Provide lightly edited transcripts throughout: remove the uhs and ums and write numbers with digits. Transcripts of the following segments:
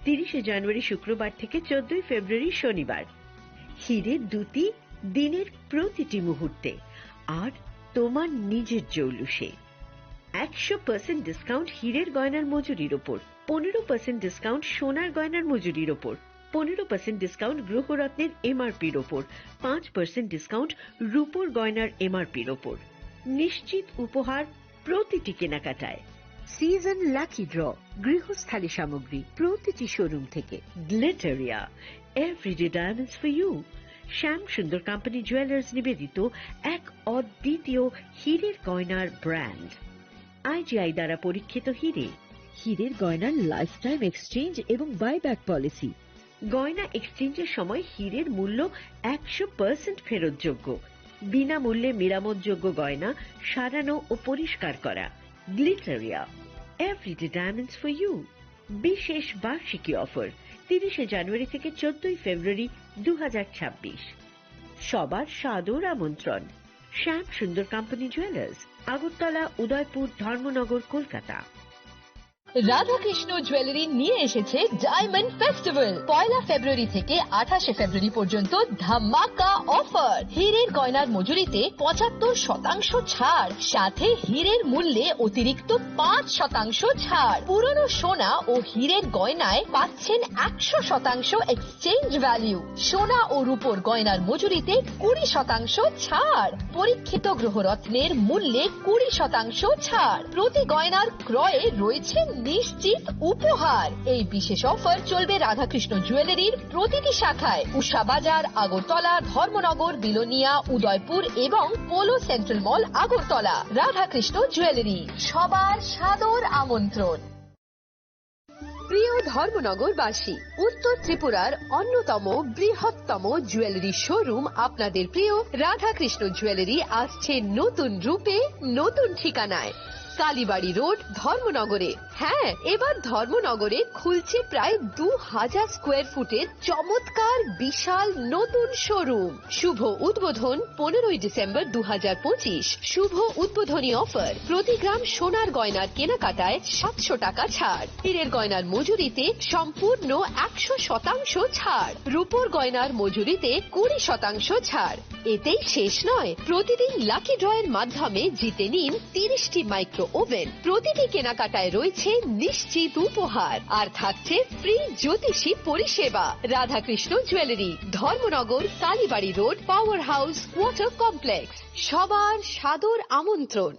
30শে জানুয়ারি শুক্রবার থেকে 14ই ফেব্রুয়ারি শনিবার। হীরের দুটি, দিনের প্রতিটি মুহূর্তে আর তোমার নিজের জৌলুসে। 100% ডিসকাউন্ট হীরের গয়নার মজুরির ওপর, 15% ডিসকাউন্ট সোনার গয়নার মজুরির ওপর, 15% ডিসকাউন্ট গ্রহরত্নের এমআরপির ওপর, 5% ডিসকাউন্ট রূপোর গয়নার এমআরপির ওপর। নিশ্চিত উপহার প্রতিটি কেনাকাটায়। সিজন লাকি ড্র, গৃহস্থালী সামগ্রী প্রতিটি শোরুম থেকে। Glitteria, everyday diamonds for you. Shyam Sundar company jewellers নিবেদিত এক অদ্বিতীয় হীরের গয়নার ব্র্যান্ড। আইজিআই দ্বারা পরীক্ষিত হীরে। হীরের গয়নার লাইফ টাইম এক্সচেঞ্জ এবং বাইব্যাক পলিসি। গয়না এক্সচেঞ্জের সময় হীরের মূল্য 100% ফেরতযোগ্য। বিনামূল্যে মেরামতযোগ্য গয়না সারানো ও পরিষ্কার করা। Glitteria, everyday diamonds for you. বিশেষ বার্ষিকী অফার 30শে জানুয়ারি থেকে 14ই ফেব্রুয়ারি 2026। সবার সাদর আমন্ত্রণ। শ্যাম Sundar company jewellers, Agartala, Udaipur, Dharmanagar, Kolkata. Radhakrishna jewellery নিয়ে এসেছে ডায়মন্ড ফেস্টিভ্যাল। 1 ফেব্রুয়ারি থেকে 28 ফেব্রুয়ারি পর্যন্ত ধামাকা অফার। হীরের গয়নার মজুরিতে 75% ছাড়, সাথে হীরের মূল্যে অতিরিক্ত 5% ছাড়। পুরনো সোনা ও হীরের গয়নায় পাচ্ছেন 100% এক্সচেঞ্জ ভ্যালু। সোনা ও রূপোর গয়নার মজুরিতে 20% ছাড়। পরীক্ষিত গ্রহরত্নের মূল্যে 20% ছাড়। প্রতি গয়নার ক্রয়ে রয়েছে নিশ্চিত উপহার। এই বিশেষ অফার চলবে রাধাকৃষ্ণ জুয়েলারির প্রতিটি শাখায়, উষা বাজার, আগরতলা, ধর্মনগর, বিলোনিয়া, উদয়পুর এবং পোলো সেন্ট্রাল মল, আগরতলা। রাধাকৃষ্ণ জুয়েলারি, সবার সাদর আমন্ত্রণ। প্রিয় ধর্মনগরবাসী, উত্তর ত্রিপুরার অন্যতম বৃহত্তম জুয়েলারি শোরুম আপনাদের প্রিয় রাধাকৃষ্ণ জুয়েলারি আসছে নতুন রূপে, নতুন ঠিকানায়। কালীবাড়ি রোড, ধর্মনগরে। হ্যাঁ, এবার ধর্মনগরে খুলছে প্রায় 2000 স্কোয়ার ফুটের চমৎকার বিশাল নতুন শোরুম। শুভ উদ্বোধন 15ই ডিসেম্বর 2025। শুভ উদ্বোধনী অফার, প্রতি গ্রাম সোনার গয়নার কেনাকাটায় 700 টাকা ছাড়। হীরের গয়নার মজুরিতে সম্পূর্ণ 100% ছাড়। রূপোর গয়নার মজুরিতে 20% ছাড়। এতেই শেষ নয়, প্রতিদিন লাকি ড্রয়ের মাধ্যমে জিতে নিন 30টি মাইক্রো ওভেন। প্রতিটি কেনাকাটায় রয়েছে নিশ্চিত উপহার, আর থাকছে ফ্রি জ্যোতিষী পরিষেবা। Radhakrishna jewellery, Dharmanagar, Kalibari road, power house, water complex. সবার সাদর আমন্ত্রণ।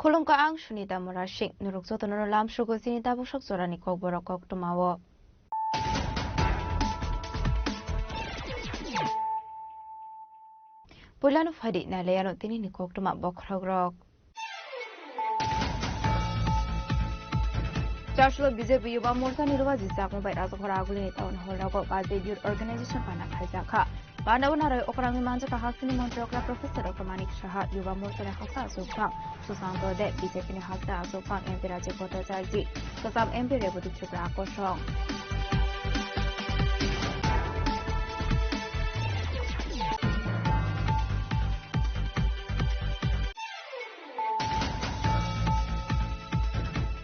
Khulungka ang sunita morashik nurukso tonono lam shugo sinita bushok zorani kok borok kok tumawo. Pulano fadi na layano tini ni kok tuma bokragrok. Joshua BJP Yuba Morsa Nirwazi Sakmo by Azokora Aguli Town Hall as a youth organization Pana Kaizaka. Pandawanara Okrami Manjaka Hasini Montreal Professor of Manik Shaha Yuba Morsa Hasa Sukang, Susanto de BJP Hasa Sukang and Piraji Kota Zazi, Kasam Empire with the Chubrako Shong.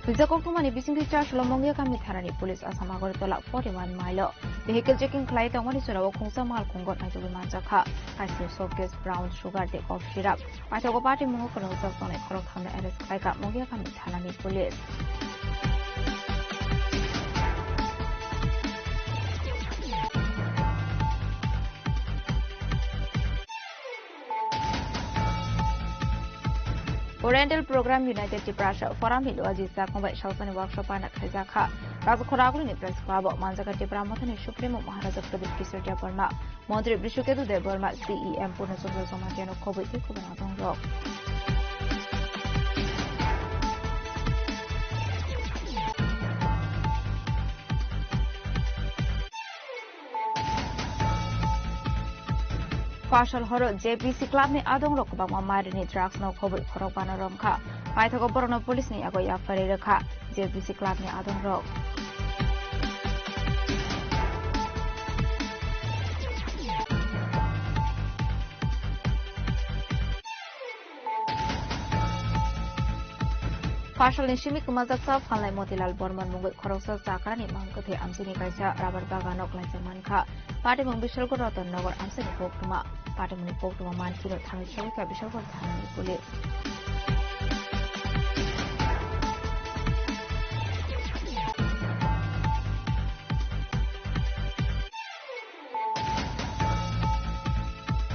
Bijakoktumani bising charge Lomongia kami tharani police asama goritola 41 mile. Vehicle checking klai tangwani surawo khungsa mal khungot na tubi manjaka. Ice softgas brown sugar take off syrup. Pachago party mungo kono sakone khorok thamne arrest klai ka Mongia kami tharani police. Oriental Program United Tiprasha Forum Hill Wajisa Kombai Shausani Workshop Anak Hajaka Razakoragulini Press Club Manjaka Tipramatani Supremo Maharaja Pradip Kisar Japarma Montri Brishukedu Deborma CEM Purnasundra Somatiano Kobiti Kubanatong Rock Partial Horror JPC Club ni Adong Rokba Marini Drugs no Kobe Korokana Romka. Paitako Borono Police ni Agoya Ferreira JPC Club ni Adong Rock. Partial ni Shimik Mazaksa Fanlai Motilal Borman Mungut Koroksa Sakrani Mangkuthe Amsini Kaisa Rabar Baganok Lansamanka. Party Mung Bishal Gorotan Nogor Amsini Pokuma. Party Muni Pokuma Man Kilo Tami Shavika Bishal Gortani Police.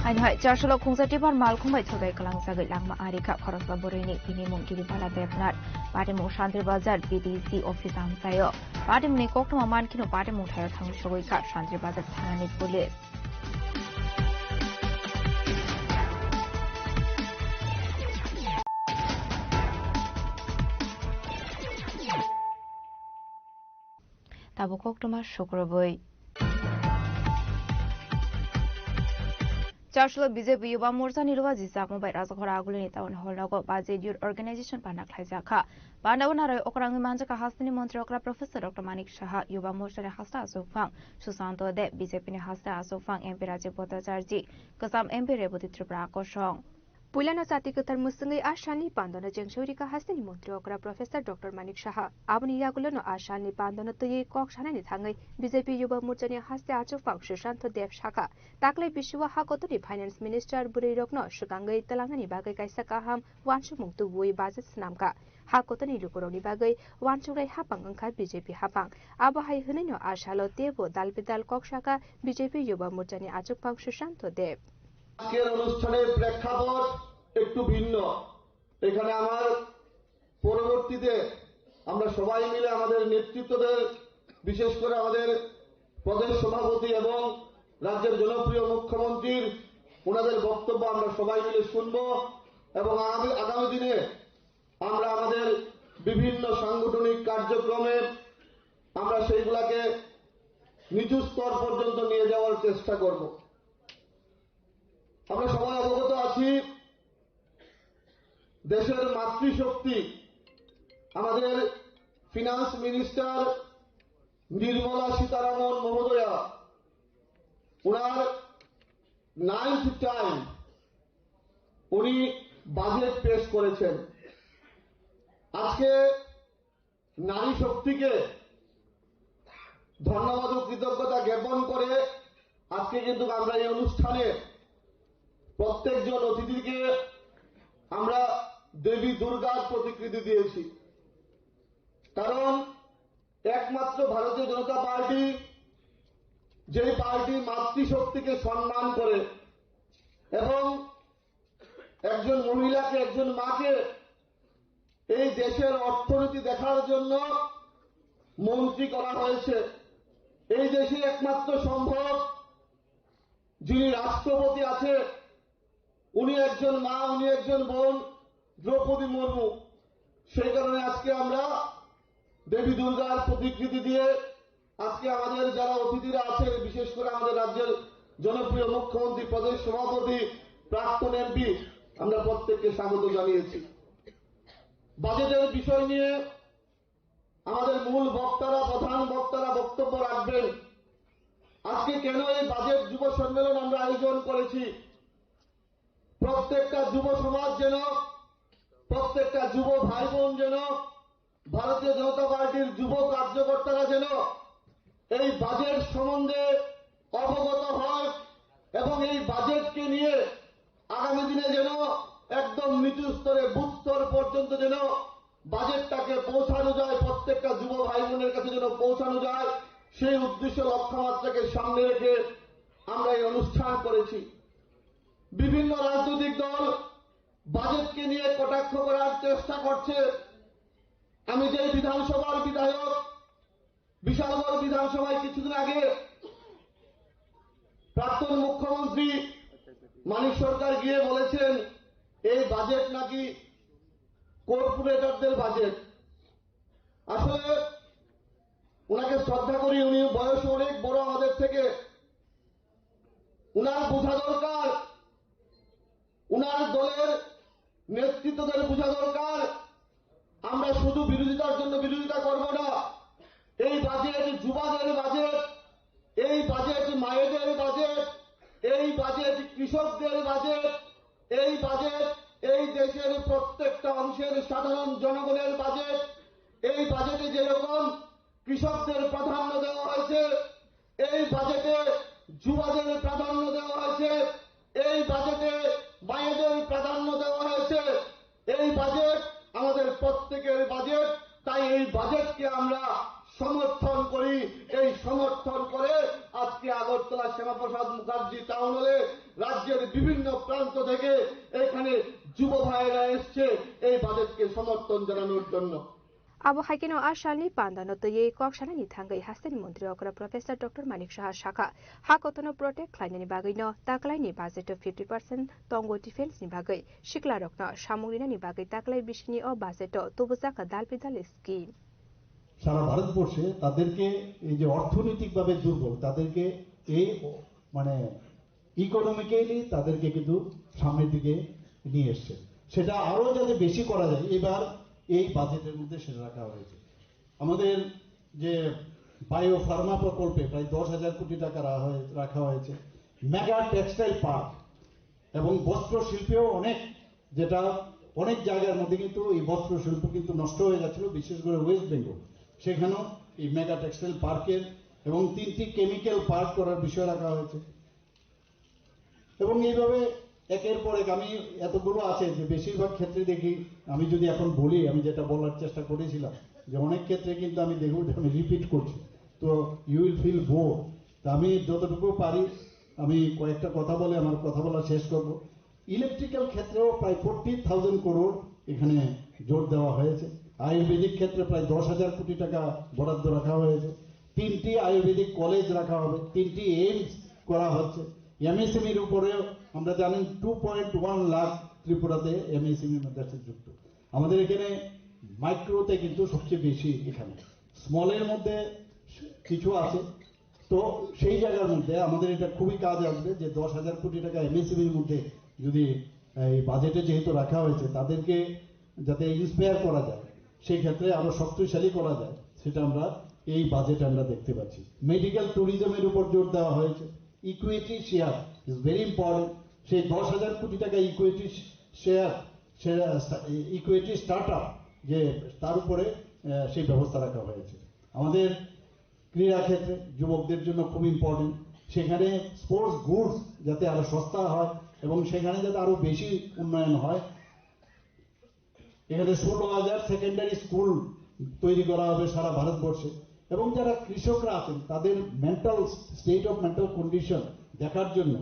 Hai Charshalo Kungsa Tibar Malkum by Today Kalang Sagat Langma Arika Korosla Borini Pinimum Kiripala Devnat Party Mung Shantir Bazar BDC Office Amsayo Party Muni Kokuma Man Kino Party Mung Thayo Thang Showika Shantir Bazar Thanani Police Tabu Koktuma Shukraboi Charshalo BJP Yuba Morcha Nirwa Jisa Kombai Razakora Agulini Town Hall Nago Baje Youth Organization Panak Lajaka Bandawanara Okrang Manjaka Hastini Montreokra Professor Dr. Manik Shaha Yuba Morcha Hasta Asofang Susanto De BJP Hasta Asofang MP Raje Potajarji Kasam MP Reboti Tripura Koshong Pulana Sati Katar Musangai Ashani Pandana Jengshurika Hastini Montreokra Professor Dr. Manik Shaha Abani Yagulano Ashani Pandana Tuye Kokshani Tangai BJP Yuba Morcha Hasta Asofang Susanto Dev Shaka Takle Bishwa Hakoturi Finance Minister Burirokno Shukangai Talangani Bagai Kaisakaham Wanshu tu Wui Bazit Snamka Hakotani Lukoroni Bagai Wanshurai Hapangangka BJP Hapang Abahai Hunino Ashalo Devo Dalbidal Kokshaka BJP Yuba Morcha Asofang Susanto Dev আজকের অনুষ্ঠানের প্রেক্ষাপট একটু ভিন্ন এখানে আমার পরবর্তীতে আমরা সবাই মিলে আমাদের নেতৃত্বদের বিশেষ করে আমাদের প্রদেশ সভাপতি এবং রাজ্যের জনপ্রিয় মুখ্যমন্ত্রীর ওনাদের বক্তব্য আমরা সবাই মিলে শুনব এবং আগামী দিনে আমরা আমাদের বিভিন্ন সাংগঠনিক কার্যক্রমে আমরা সেইগুলোকে নিচু স্তর পর্যন্ত নিয়ে যাওয়ার চেষ্টা করব আমরা সবাই অবগত আছি দেশের মাতৃশক্তি আমাদের ফিনান্স মিনিস্টার নির্মলা সীতারামন মহোদয়া ওনার 9th টাইম উনি বাজেট পেশ করেছেন আজকে নারী শক্তিকে ধন্যবাদ ও কৃতজ্ঞতা জ্ঞাপন করে আজকে কিন্তু আমরা এই অনুষ্ঠানে প্রত্যেকজন অতিথিকে আমরা দেবী দুর্গার প্রতিকৃতি দিয়েছি কারণ একমাত্র ভারতীয় জনতা পার্টি যে পার্টি মাতৃশক্তিকে সম্মান করে এবং একজন মহিলাকে একজন মাকে এই দেশের অর্থনীতি দেখার জন্য মন্ত্রী করা হয়েছে এই দেশে একমাত্র সম্ভব যিনি রাষ্ট্রপতি আছে উনি একজন মা উনি একজন বোন দ্রৌপদী মুর্মু সেই কারণে আজকে আমরা দেবী দুর্গার প্রতিকৃতি দিয়ে আজকে আমাদের যারা অতিথিরা আছেন বিশেষ করে আমাদের রাজ্যের জনপ্রিয় মুখ্যমন্ত্রী প্রদেশ সভাপতি প্রাক্তন এমপি আমরা প্রত্যেককে স্বাগত জানিয়েছি বাজেটের বিষয় নিয়ে আমাদের মূল বক্তারা প্রধান বক্তারা বক্তব্য রাখবেন আজকে কেন এই বাজেট যুব সম্মেলন আমরা আয়োজন করেছি প্রত্যেকটা যুব সমাজ যেন প্রত্যেকটা যুব ভাই বোন যেন ভারতীয় জনতা পার্টির যুব কার্যকর্তারা যেন এই বাজেট সম্বন্ধে অবগত হয় এবং এই বাজেটকে নিয়ে আগামী দিনে যেন একদম নিচু স্তরে বুথ স্তর পর্যন্ত যেন বাজেটটাকে পৌঁছানো যায় প্রত্যেকটা যুব ভাই বোনের কাছে যেন পৌঁছানো যায় সেই উদ্দেশ্য লক্ষ্যমাত্রাকে সামনে রেখে আমরা এই অনুষ্ঠান করেছি বিভিন্ন রাজনৈতিক দল বাজেটকে নিয়ে কটাক্ষ করার চেষ্টা করছে। আমি যে বিধানসভার বিধায়ক, বিশালগড় বিধানসভায় কিছুদিন আগে প্রাক্তন মুখ্যমন্ত্রী মানিক সরকার গিয়ে বলেছেন এই বাজেট নাকি কর্পোরেটরদের বাজেট। আসলে উনাকে শ্রদ্ধা করি, উনি বয়স অনেক বড় আমাদের থেকে। উনার বোঝা দরকার, উনার দলের নেতৃত্বদের বোঝা দরকার আমরা শুধু বিরোধিতার জন্য বিরোধিতা করব না। এই বাজেট যুবাদের বাজেট, এই বাজেট মায়েদের বাজেট, এই বাজেট কৃষকদের বাজেট, এই বাজেট এই দেশের প্রত্যেকটা অংশের সাধারণ জনগণের বাজেট। এই বাজেটে যেরকম কৃষকদের প্রাধান্য দেওয়া হয়েছে, এই বাজেটে যুবাদের প্রাধান্য দেওয়া হয়েছে, এই বাজেটে মায়েদের প্রাধান্য দেওয়া হয়েছে। এই বাজেট আমাদের প্রত্যেকের বাজেট, তাই এই বাজেটকে আমরা সমর্থন করি। এই সমর্থন করে আজকে আগরতলা শ্যামাপ্রসাদ মুখার্জি টাউন হলে রাজ্যের বিভিন্ন প্রান্ত থেকে এখানে যুব ভাইয়েরা এসছে এই বাজেটকে সমর্থন জানানোর জন্য। Abo haikino ashali pandano to ye kokshana ni thangai hastani mantri okra Professor Dr. Manik Saha Shaka hakotono protect line ni bagai no taklai ni budget of 50% tongo defense ni bagai shikla rokna সামগ্রী ni bagai taklai bishini o budget to buzaka dalpidal scheme সারা ভারতবর্ষে তাদেরকে এই যে অর্থনৈতিকভাবে দুর্বল তাদেরকে এই মানে ইকোনমিক্যালি তাদেরকে কিন্তু সামনের দিকে নিয়ে এসছে। সেটা আরো যাতে বেশি করা যায় এবার এই বাজেটের মধ্যে সেটা রাখা হয়েছে। আমাদের যে বায়ো ফার্মা প্রকল্পে প্রায় 10,000 কোটি টাকা রাখা হয়েছে। মেগা টেক্সটাইল পার্ক এবং বস্ত্র শিল্পেও অনেক, যেটা অনেক জায়গার মধ্যে কিন্তু এই বস্ত্র শিল্প কিন্তু নষ্ট হয়ে যাচ্ছিল, বিশেষ করে ওয়েস্ট বেঙ্গল। সেখানেও এই মেগা টেক্সটাইল পার্কের এবং 3টি কেমিক্যাল পার্ক করার বিষয় রাখা হয়েছে। এবং এইভাবে একের পর এক আমি এতগুলো আছে যে বেশিরভাগ ক্ষেত্রে দেখি, আমি যদি এখন বলি, আমি যেটা বলার চেষ্টা করেছিলাম যে অনেক ক্ষেত্রে কিন্তু আমি দেখব যে আমি রিপিট করছি, তো ইউ উইল ফিল বোর। তা আমি যতটুকু পারি আমি কয়েকটা কথা বলে আমার কথা বলা শেষ করব। ইলেকট্রিক্যাল ক্ষেত্রেও প্রায় 40,000 করোড় এখানে জোর দেওয়া হয়েছে। আয়ুর্বেদিক ক্ষেত্রে প্রায় 10,000 কোটি টাকা বরাদ্দ রাখা হয়েছে। 3টি আয়ুর্বেদিক কলেজ রাখা হবে, 3টি এইমস করা হচ্ছে। এমএসএমইর উপরেও আমরা জানেন 2.1 লাখ ত্রিপুরাতে এমএসএমইর মধ্যে যুক্ত। আমাদের এখানে মাইক্রোতে কিন্তু সবচেয়ে বেশি, এখানে স্মলের মধ্যে কিছু আছে। তো সেই জায়গার মধ্যে আমাদের এটা খুবই কাজ আসবে যে 10,000 কোটি টাকা এমএসএমইর মধ্যে যদি এই বাজেটে যেহেতু রাখা হয়েছে তাদেরকে যাতে ইন্সপায়ার করা যায়, সেই ক্ষেত্রে আরো শক্তিশালী করা যায়, সেটা আমরা এই বাজেটে আমরা দেখতে পাচ্ছি। মেডিকেল ট্যুরিজমের উপর জোর দেওয়া হয়েছে। Equity share is very important. সেই 10,000 কোটি টাকা equity share, equity start up, যে তার উপরে সেই ব্যবস্থা রাখা হয়েছে। আমাদের ক্রীড়া ক্ষেত্রে যুবকদের জন্য খুব ইম্পর্টেন্ট, সেখানে স্পোর্টস গুডস যাতে আরো সস্তা হয় এবং সেখানে যাতে আরো বেশি উন্নয়ন হয়। এখানে 16,000 সেকেন্ডারি স্কুল তৈরি করা হবে সারা ভারতবর্ষে। এবং যারা কৃষকরা আছেন তাদের mental state of mental condition দেখার জন্য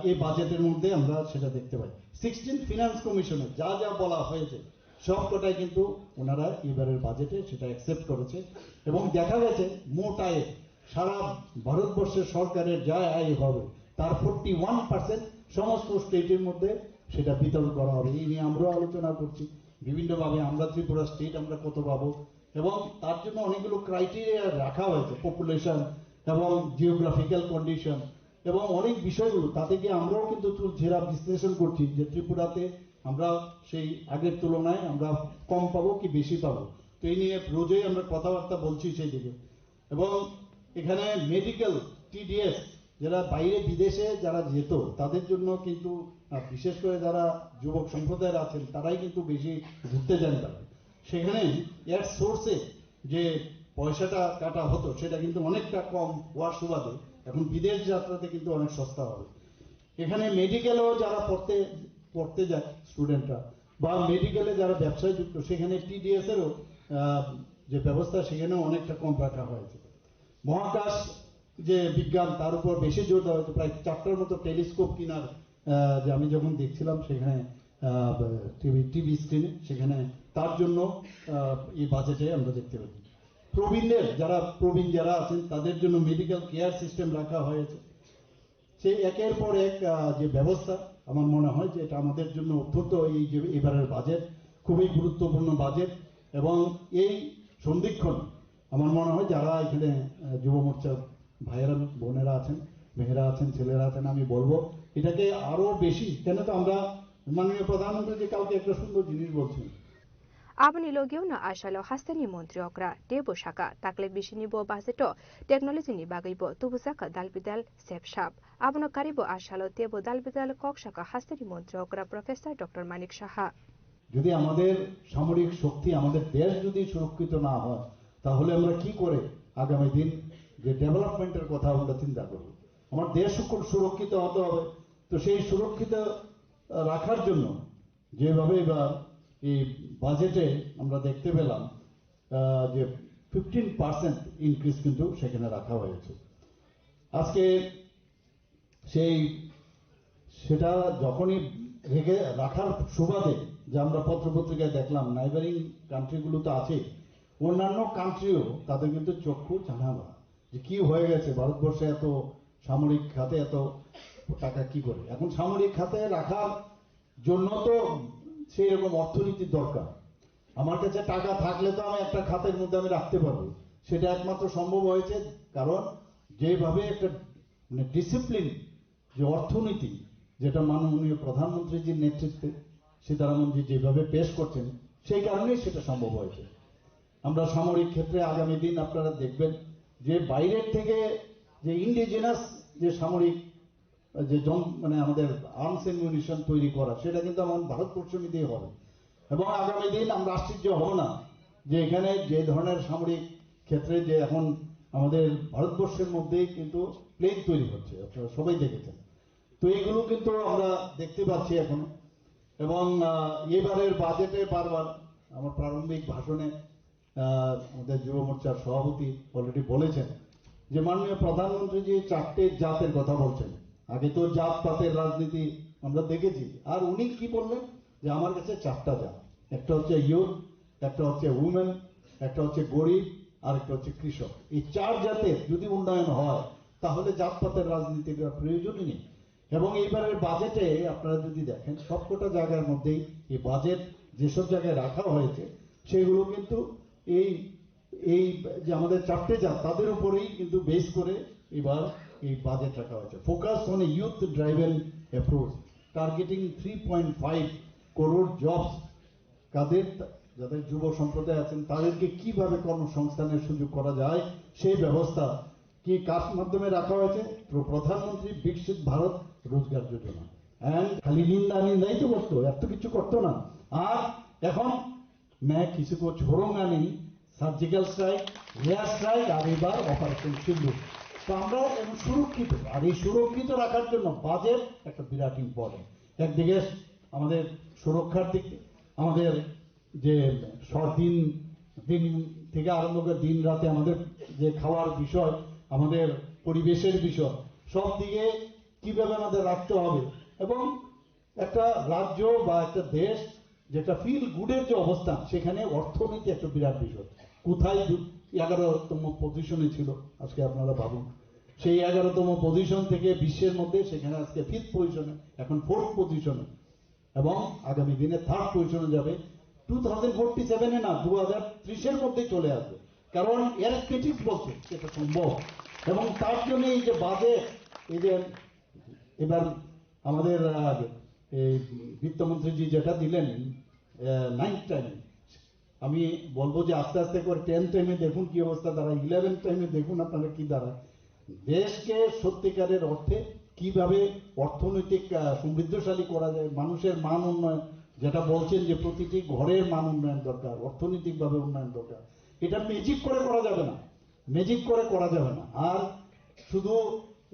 এই বাজেটের মধ্যে আমরা সেটা দেখতে পাই। 16th ফিনান্স কমিশনে যা যা বলা হয়েছে সবকটাই কিন্তু ওনারা এবারের বাজেটে সেটা অ্যাকসেপ্ট করেছে। এবং দেখা গেছে মোট আয়ে সারা ভারতবর্ষের সরকারের যা আয় হবে তার 41% সমস্ত স্টেটের মধ্যে সেটা বিতরণ করা হবে। এই নিয়ে আমরাও আলোচনা করছি বিভিন্নভাবে, আমরা ত্রিপুরা স্টেট আমরা কত পাবো, এবং তার জন্য অনেকগুলো ক্রাইটেরিয়া রাখা হয়েছে, পপুলেশন এবং জিওগ্রাফিক্যাল কন্ডিশন এবং অনেক বিষয়গুলো। তাতে গিয়ে আমরাও কিন্তু যারা বিশ্লেষণ করছি যে ত্রিপুরাতে আমরা সেই আগের তুলনায় আমরা কম পাবো কি বেশি পাবো, তো এই নিয়ে রোজই আমরা কথাবার্তা বলছি সেই দিকে। এবং এখানে মেডিকেল টিডিএস যারা বাইরে বিদেশে যারা যেত তাদের জন্য কিন্তু বিশেষ করে যারা যুবক সম্প্রদায়ের আছেন তারাই কিন্তু বেশি ঘুরতে যান তারা। সেখানে এর সোর্সে যে পয়সাটা কাটা হতো সেটা কিন্তু অনেকটা কম হওয়ার সুবাদে এখন বিদেশ যাত্রাতে কিন্তু অনেক সস্তা হবে। এখানে মেডিকেলেও যারা পড়তে যায় স্টুডেন্টরা বা মেডিকেলে যারা ব্যবসায় যুক্ত, সেখানে টিডিএস এরও যে ব্যবস্থা সেখানেও অনেকটা কম রাখা হয়েছে। মহাকাশ যে বিজ্ঞান তার উপর বেশি জোর দেওয়া হয়েছে, প্রায় 4টার মতো টেলিস্কোপ কেনার, যে আমি যখন দেখছিলাম সেখানে টিভি স্ক্রিনে, সেখানে তার জন্য এই বাজেটে আমরা দেখতে পাচ্ছি প্রবীণ যারা আছেন তাদের জন্য মেডিকেল কেয়ার সিস্টেম রাখা হয়েছে। সেই একের পর এক যে ব্যবস্থা, আমার মনে হয় যে এটা আমাদের জন্য অত্যন্ত এই যে এবারের বাজেট খুবই গুরুত্বপূর্ণ বাজেট। এবং এই সন্ধিক্ষণ আমার মনে হয় যারা এখানে যুব মোর্চার ভাইয়েরা বোনেরা আছেন, মেয়েরা আছেন, ছেলেরা আছেন, আমি বলবো এটাকে আরো বেশি, কেন তো আমরা মাননীয় প্রধানমন্ত্রী যে কালকে একটা সুন্দর জিনিস বলছেন, Abani logio na ashalo hastani montri okra debo shaka takle bishini bo baseto technology ni bagaibo tubusaka dalbidal sepshap abno karibo ashalo debo dalbidal kok shaka hastani montri okra professor Dr. Manik Shaha যদি আমাদের সামরিক শক্তি, আমাদের দেশ যদি সুরক্ষিত না হয় তাহলে আমরা কি করে আগামী দিন যে ডেভেলপমেন্টের কথা আমরা চিন্তা করব? আমার দেশ সুরক্ষিত হতে হবে। তো সেই সুরক্ষিত রাখার জন্য যেভাবে এবার এই বাজেটে আমরা দেখতে পেলাম যে 15% ইনক্রিজ কিন্তু সেখানে রাখা হয়েছে। আজকে সেটা যখনই রেখে রাখার সুবাদে যে আমরা পত্রপত্রিকায় দেখলাম নাইবারিং কান্ট্রিগুলো তো আছে, অন্যান্য কান্ট্রিও তাদের কিন্তু চক্ষু জানাবা যে কি হয়ে গেছে ভারতবর্ষে, এত সামরিক খাতে এত টাকা কি করে। এখন সামরিক খাতে রাখার জন্য তো সেই রকম অর্থনীতির দরকার। আমার কাছে টাকা থাকলে তো আমি একটা খাতের মধ্যে আমি রাখতে পারবো, সেটা একমাত্র সম্ভব হয়েছে কারণ যেভাবে একটা ডিসিপ্লিন যে অর্থনীতি, যেটা মাননীয় প্রধানমন্ত্রীজির নেতৃত্বে সীতারামনজি যেভাবে পেশ করছেন, সেই কারণেই সেটা সম্ভব হয়েছে। আমরা সামরিক ক্ষেত্রে আগামী দিন আপনারা দেখবেন যে বাইরের থেকে যে ইন্ডিজিনাস যে সামরিক যে আমাদের আর্মস অ্যামিউনিশন তৈরি করা, সেটা কিন্তু আমাদের ভারতবর্ষ নিতেই হবে। এবং আগামী দিন আমরা আশ্চর্য হব না যে এখানে যে ধরনের সামরিক ক্ষেত্রে যে এখন আমাদের ভারতবর্ষের মধ্যেই কিন্তু প্লেন তৈরি হচ্ছে, আপনারা সবাই দেখেছেন। তো এইগুলো কিন্তু আমরা দেখতে পাচ্ছি এখন। এবং এবারের বাজেটে বারবার আমার প্রারম্ভিক ভাষণে আমাদের যুব মোর্চার সভাপতি অলরেডি বলেছেন যে মাননীয় প্রধানমন্ত্রী যে 4টে জাতের কথা বলছেন। আগে তো জাত পাতের রাজনীতি আমরা দেখেছি, আর উনি কি বললেন যে আমার কাছে 4টা জাত, একটা হচ্ছে ইয়ুথ, একটা হচ্ছে উমেন, একটা হচ্ছে গরিব, আর একটা হচ্ছে কৃষক। এই 4 জাতের যদি উন্নয়ন হয় তাহলে জাতপাতের রাজনীতির প্রয়োজনই নেই। এবং এইবারের বাজেটে আপনারা যদি দেখেন সবকটা জায়গার মধ্যেই এই বাজেট যেসব জায়গায় রাখা হয়েছে সেগুলো কিন্তু এই যে আমাদের 4টে জাত তাদের উপরেই কিন্তু বেস করে এবার এই বাজেট রাখা হয়েছে। Focus on a youth driven approach, targeting 3.5 crore jobs. যাদের যুব সম্প্রদায় আছেন তাদেরকে কিভাবে কর্মসংস্থানের সুযোগ করা যায় সেই ব্যবস্থা কি কার মাধ্যমে রাখা হয়েছে? প্রধানমন্ত্রী বিকশিত ভারত রোজগার যোজনা। এন্ড খালি নিন্দাই তো করতো, এত কিছু করতো না। আর এখন কিছু কো ছোড়োঙ্গা নেই, সার্জিক্যাল স্ট্রাইক, এয়ার স্ট্রাইক, আর এবার অপারেশন সিন্দুর। তো আমরা সুরক্ষিত, আর এই সুরক্ষিত রাখার জন্য বাজেট একটা বিরাট ইম্পর্টেন্ট। একদিকে আমাদের সুরক্ষার দিক, আমাদের যে দিন থেকে আরম্ভ করে দিন রাতে আমাদের যে খাওয়ার বিষয়, আমাদের পরিবেশের বিষয়, সব দিকে কিভাবে আমাদের রাখতে হবে। এবং একটা রাজ্য বা একটা দেশ যেটা ফিল গুডের যে অবস্থান, সেখানে অর্থনীতি একটা বিরাট বিষয়। কোথায় 11তম পজিশনে ছিল, আজকে আপনারা ভাবুন সেই 11তম পজিশন থেকে বিশ্বের মধ্যে সেখানে আজকে 5th পজিশনে, এখন 4th পজিশনে, এবং আগামী দিনে 3rd পজিশনে যাবে। 2047-এ না, 2030-এর মধ্যে চলে আসবে, কারণ অ্যারিথমেটিক বলছে সেটা সম্ভব। এবং তার জন্য এই যে বাজেট, এই যে এবার আমাদের বিত্তমন্ত্রীজি যেটা দিলেন 9th টাইমে, আমি বলবো যে আস্তে আস্তে করে 10th টাইমে দেখুন কি অবস্থা দাঁড়ায়, 11th টাইমে দেখুন আপনারা কি দাঁড়ায়। দেশকে সত্যিকারের অর্থে কিভাবে অর্থনৈতিক সমৃদ্ধশালী করা যায়, মানুষের মান উন্নয়ন, যেটা বলছেন যে প্রতিটি ঘরের মান উন্নয়ন দরকার, অর্থনৈতিকভাবে উন্নয়ন দরকার। এটা ম্যাজিক করে করা যাবে না, ম্যাজিক করে করা যাবে না। আর শুধু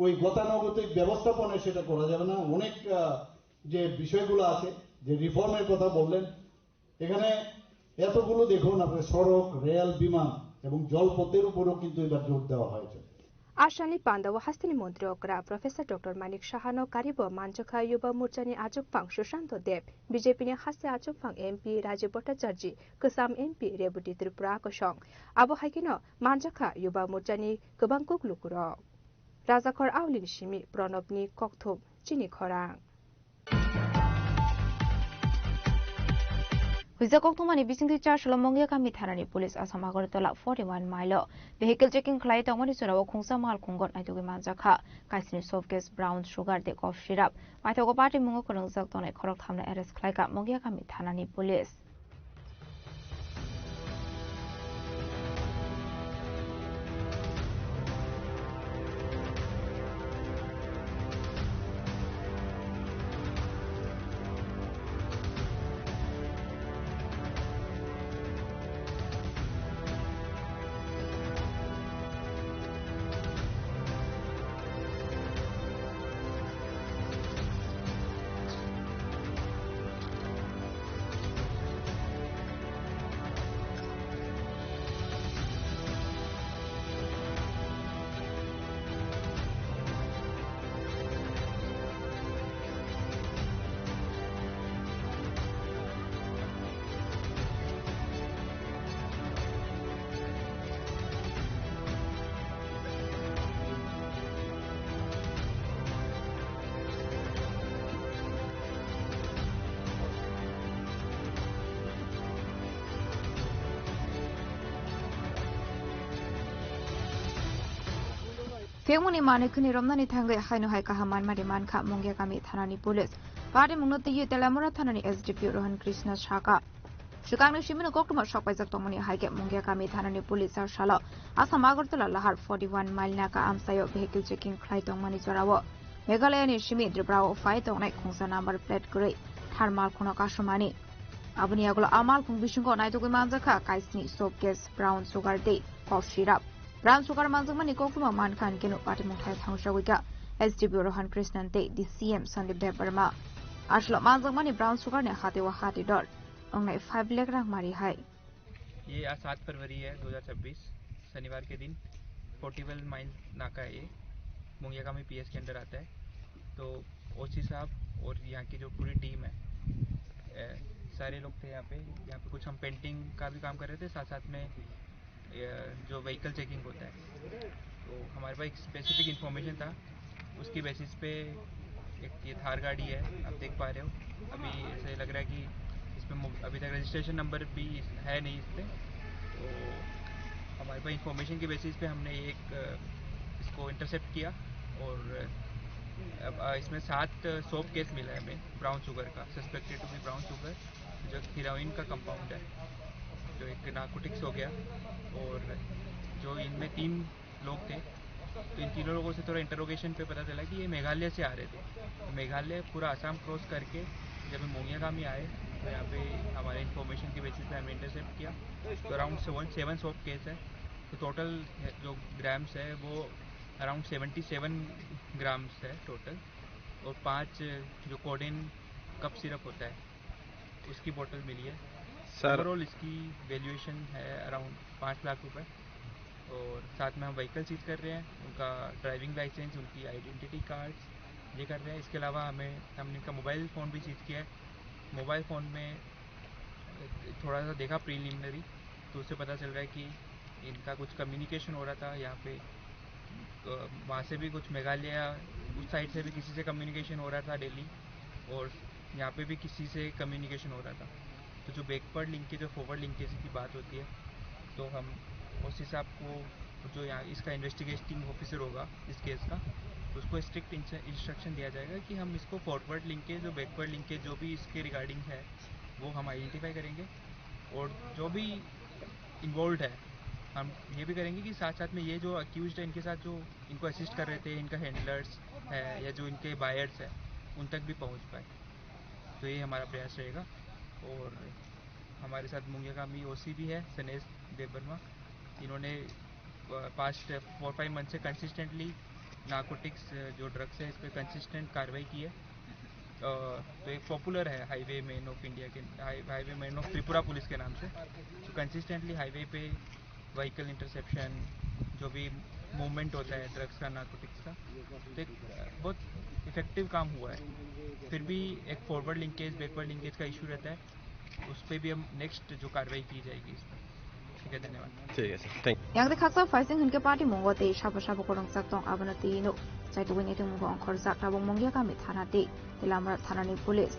ওই গতানুগতিক ব্যবস্থাপনায় সেটা করা যাবে না। অনেক যে বিষয়গুলো আছে, যে রিফর্মের কথা বললেন, এখানে এতগুলো দেখুন আপনার সড়ক, রেল, বিমান এবং জলপথের উপরেও কিন্তু এবার জোর দেওয়া হয়েছে। आसामनि पान्दाव हास्तिनि मन्त्री अग्रा प्रोफेसर डक्टर मानिक साहानो कारिबो मानजखा युवा मोर्चानि आजुकफां सुशान्त देव बीजेपीनि हास्य आजुकफां एमपी राजीव भट्टाचार्य कोसाम एमपी रेवती त्रिपुरा कसं आबो हाइकिनो मानजखा युवा मोर्चानि गोबां कुकलुकुर राजाखर आवलिनि सिमि प्रणबनि ककथुब चिनि खरां Huizakok thumani bisingti charge lomongia kami thanani police Assam Agartala 41 mile vehicle checking khlai tongmani chorawo khungsa mal khungon aitugi manjakha kaisini soft gas brown sugar de cough syrup maithogo party mungo korongjak tonai khorok thamna arrest khlaika mongia kami thanani police Fengmuni mane kuni romnani thangai haino hai kahaman mari mankha mongya kami thanani police pare mungno tiyu telamura thanani SDP Rohan Krishna Shaka Shukangni shimino koktuma shokpaijak tongmani haike mongya kami thanani police ar shala Assam Agartala lahar 41 mile naka amsayo vehicle checking khlai tongmani chorawo Meghalaya ni shimi Tripura fai tongnai khungsa number plate guri thermal khono kasumani Abuni agolo amal khung bisingo naitugui manjakha kaisni soap gas brown sugar de cough syrup Brown sugar manjakmani koktuma mankhan kenu party muthai thangshawika SDP Rohan Krishnan te DCM Sandeep Dev Verma Ashlo manjakmani brown sugar ne hate wa hati dor ongnai 5 lakh rang mari hai ये आज 7 फरवरी है 2026 शनिवार के दिन 41 mile नाका है ये मुंगियाकामी PS के अंदर आता है तो ओसी साहब और यहाँ की जो पूरी टीम है सारे लोग थे यहाँ पे कुछ हम पेंटिंग का भी काम कर रहे थे साथ साथ में जो व्हीकल चेकिंग होता है तो हमारे पास एक स्पेसिफिक इन्फॉर्मेशन था उसकी बेसिस पे एक ये थार गाड़ी है आप देख पा रहे हो अभी ऐसे लग रहा है कि इसमें अभी तक रजिस्ट्रेशन नंबर भी है नहीं इस पर तो हमारे पास इन्फॉर्मेशन की बेसिस पे हमने इसको इंटरसेप्ट किया और अब इसमें 7 सोप केस मिला है हमें ब्राउन शुगर का suspected to be brown sugar जो हीरोइन का कंपाउंड है जो एक नार्कोटिक्स हो गया और जो इनमें 3 लोग थे तो इन तीनों लोगों से थोड़ा इंटरोगेशन पे पता चला कि ये मेघालय से आ रहे थे तो मेघालय पूरा आसाम क्रॉस करके जब हम मोंगियाकामी आए तो यहाँ पे हमारे इन्फॉर्मेशन के बेसिस पे हमने इंटरसेप्ट किया तो अराउंड 7 सोप केस है तो टोटल जो ग्राम्स है वो अराउंड 77 ग्राम्स है टोटल और 5 जो कोडेन कप सिरप होता है उसकी बोतल मिली है ओवरऑल इसकी वैल्यूएशन है अराउंड 5 लाख रुपए और साथ में हम व्हीकल सीज कर रहे हैं उनका ड्राइविंग लाइसेंस उनकी आइडेंटिटी कार्ड्स ये कर रहे हैं इसके अलावा हमने इनका मोबाइल फ़ोन भी सीज किया है मोबाइल फ़ोन में थोड़ा सा देखा प्रीलिमिनरी तो उससे पता चल रहा है कि इनका कुछ कम्युनिकेशन हो रहा था यहाँ पे वहाँ से भी कुछ मेघालय उस साइड से भी किसी से कम्युनिकेशन हो रहा था दिल्ली और यहाँ पे भी किसी से कम्युनिकेशन हो रहा था तो जो बैकवर्ड लिंकेज जो फॉरवर्ड लिंकेज की बात होती है तो हम उस हिसाब को जो यहाँ इसका इन्वेस्टिगेटिंग ऑफिसर होगा इस केस का उसको स्ट्रिक्ट इंस्ट्रक्शन दिया जाएगा कि हम इसको फॉरवर्ड लिंकेज और बैकवर्ड लिंकेज जो भी इसके रिगार्डिंग है वो हम आइडेंटिफाई करेंगे और जो भी इन्वॉल्व है हम ये भी करेंगे कि साथ साथ में ये जो अक्यूज्ड है इनके साथ जो इनको असिस्ट कर रहे थे इनका हैंडलर्स है या जो इनके बायर्स है उन तक भी पहुंच पाए तो ये हमारा प्रयास रहेगा और हमारे साथ मुंगियाकामी ओसी भी है सनेश देव वर्मा इन्होंने पास्ट 4-5 मंथ से कंसिस्टेंटली नार्कोटिक्स जो ड्रग्स है इस पर कंसिस्टेंट कार्रवाई की है तो एक पॉपुलर है हाईवे मैन ऑफ इंडिया के highway man of Tripura police के नाम से तो कंसिस्टेंटली हाईवे पे व्हीकल इंटरसेप्शन जो भी मूवमेंट होता है ड्रग्स का, नार्कोटिक्स का, तो एक बहुत इफेक्टिव काम हुआ है। फिर भी एक फॉरवर्ड लिंकेज बैकवर्ड लिंकेज का इशू रहता है, उस पर भी हम नेक्स्ट जो कार्रवाई की जाएगी इस पर। ठीक है, धन्यवाद। ठीक है sir, thank yang de khaksa faising hun ke party mongo te shaba korong sak tong abana ti no chai tu wing etung mongo khor sak ta bong mongya ka mi thana te tilamra thana ni police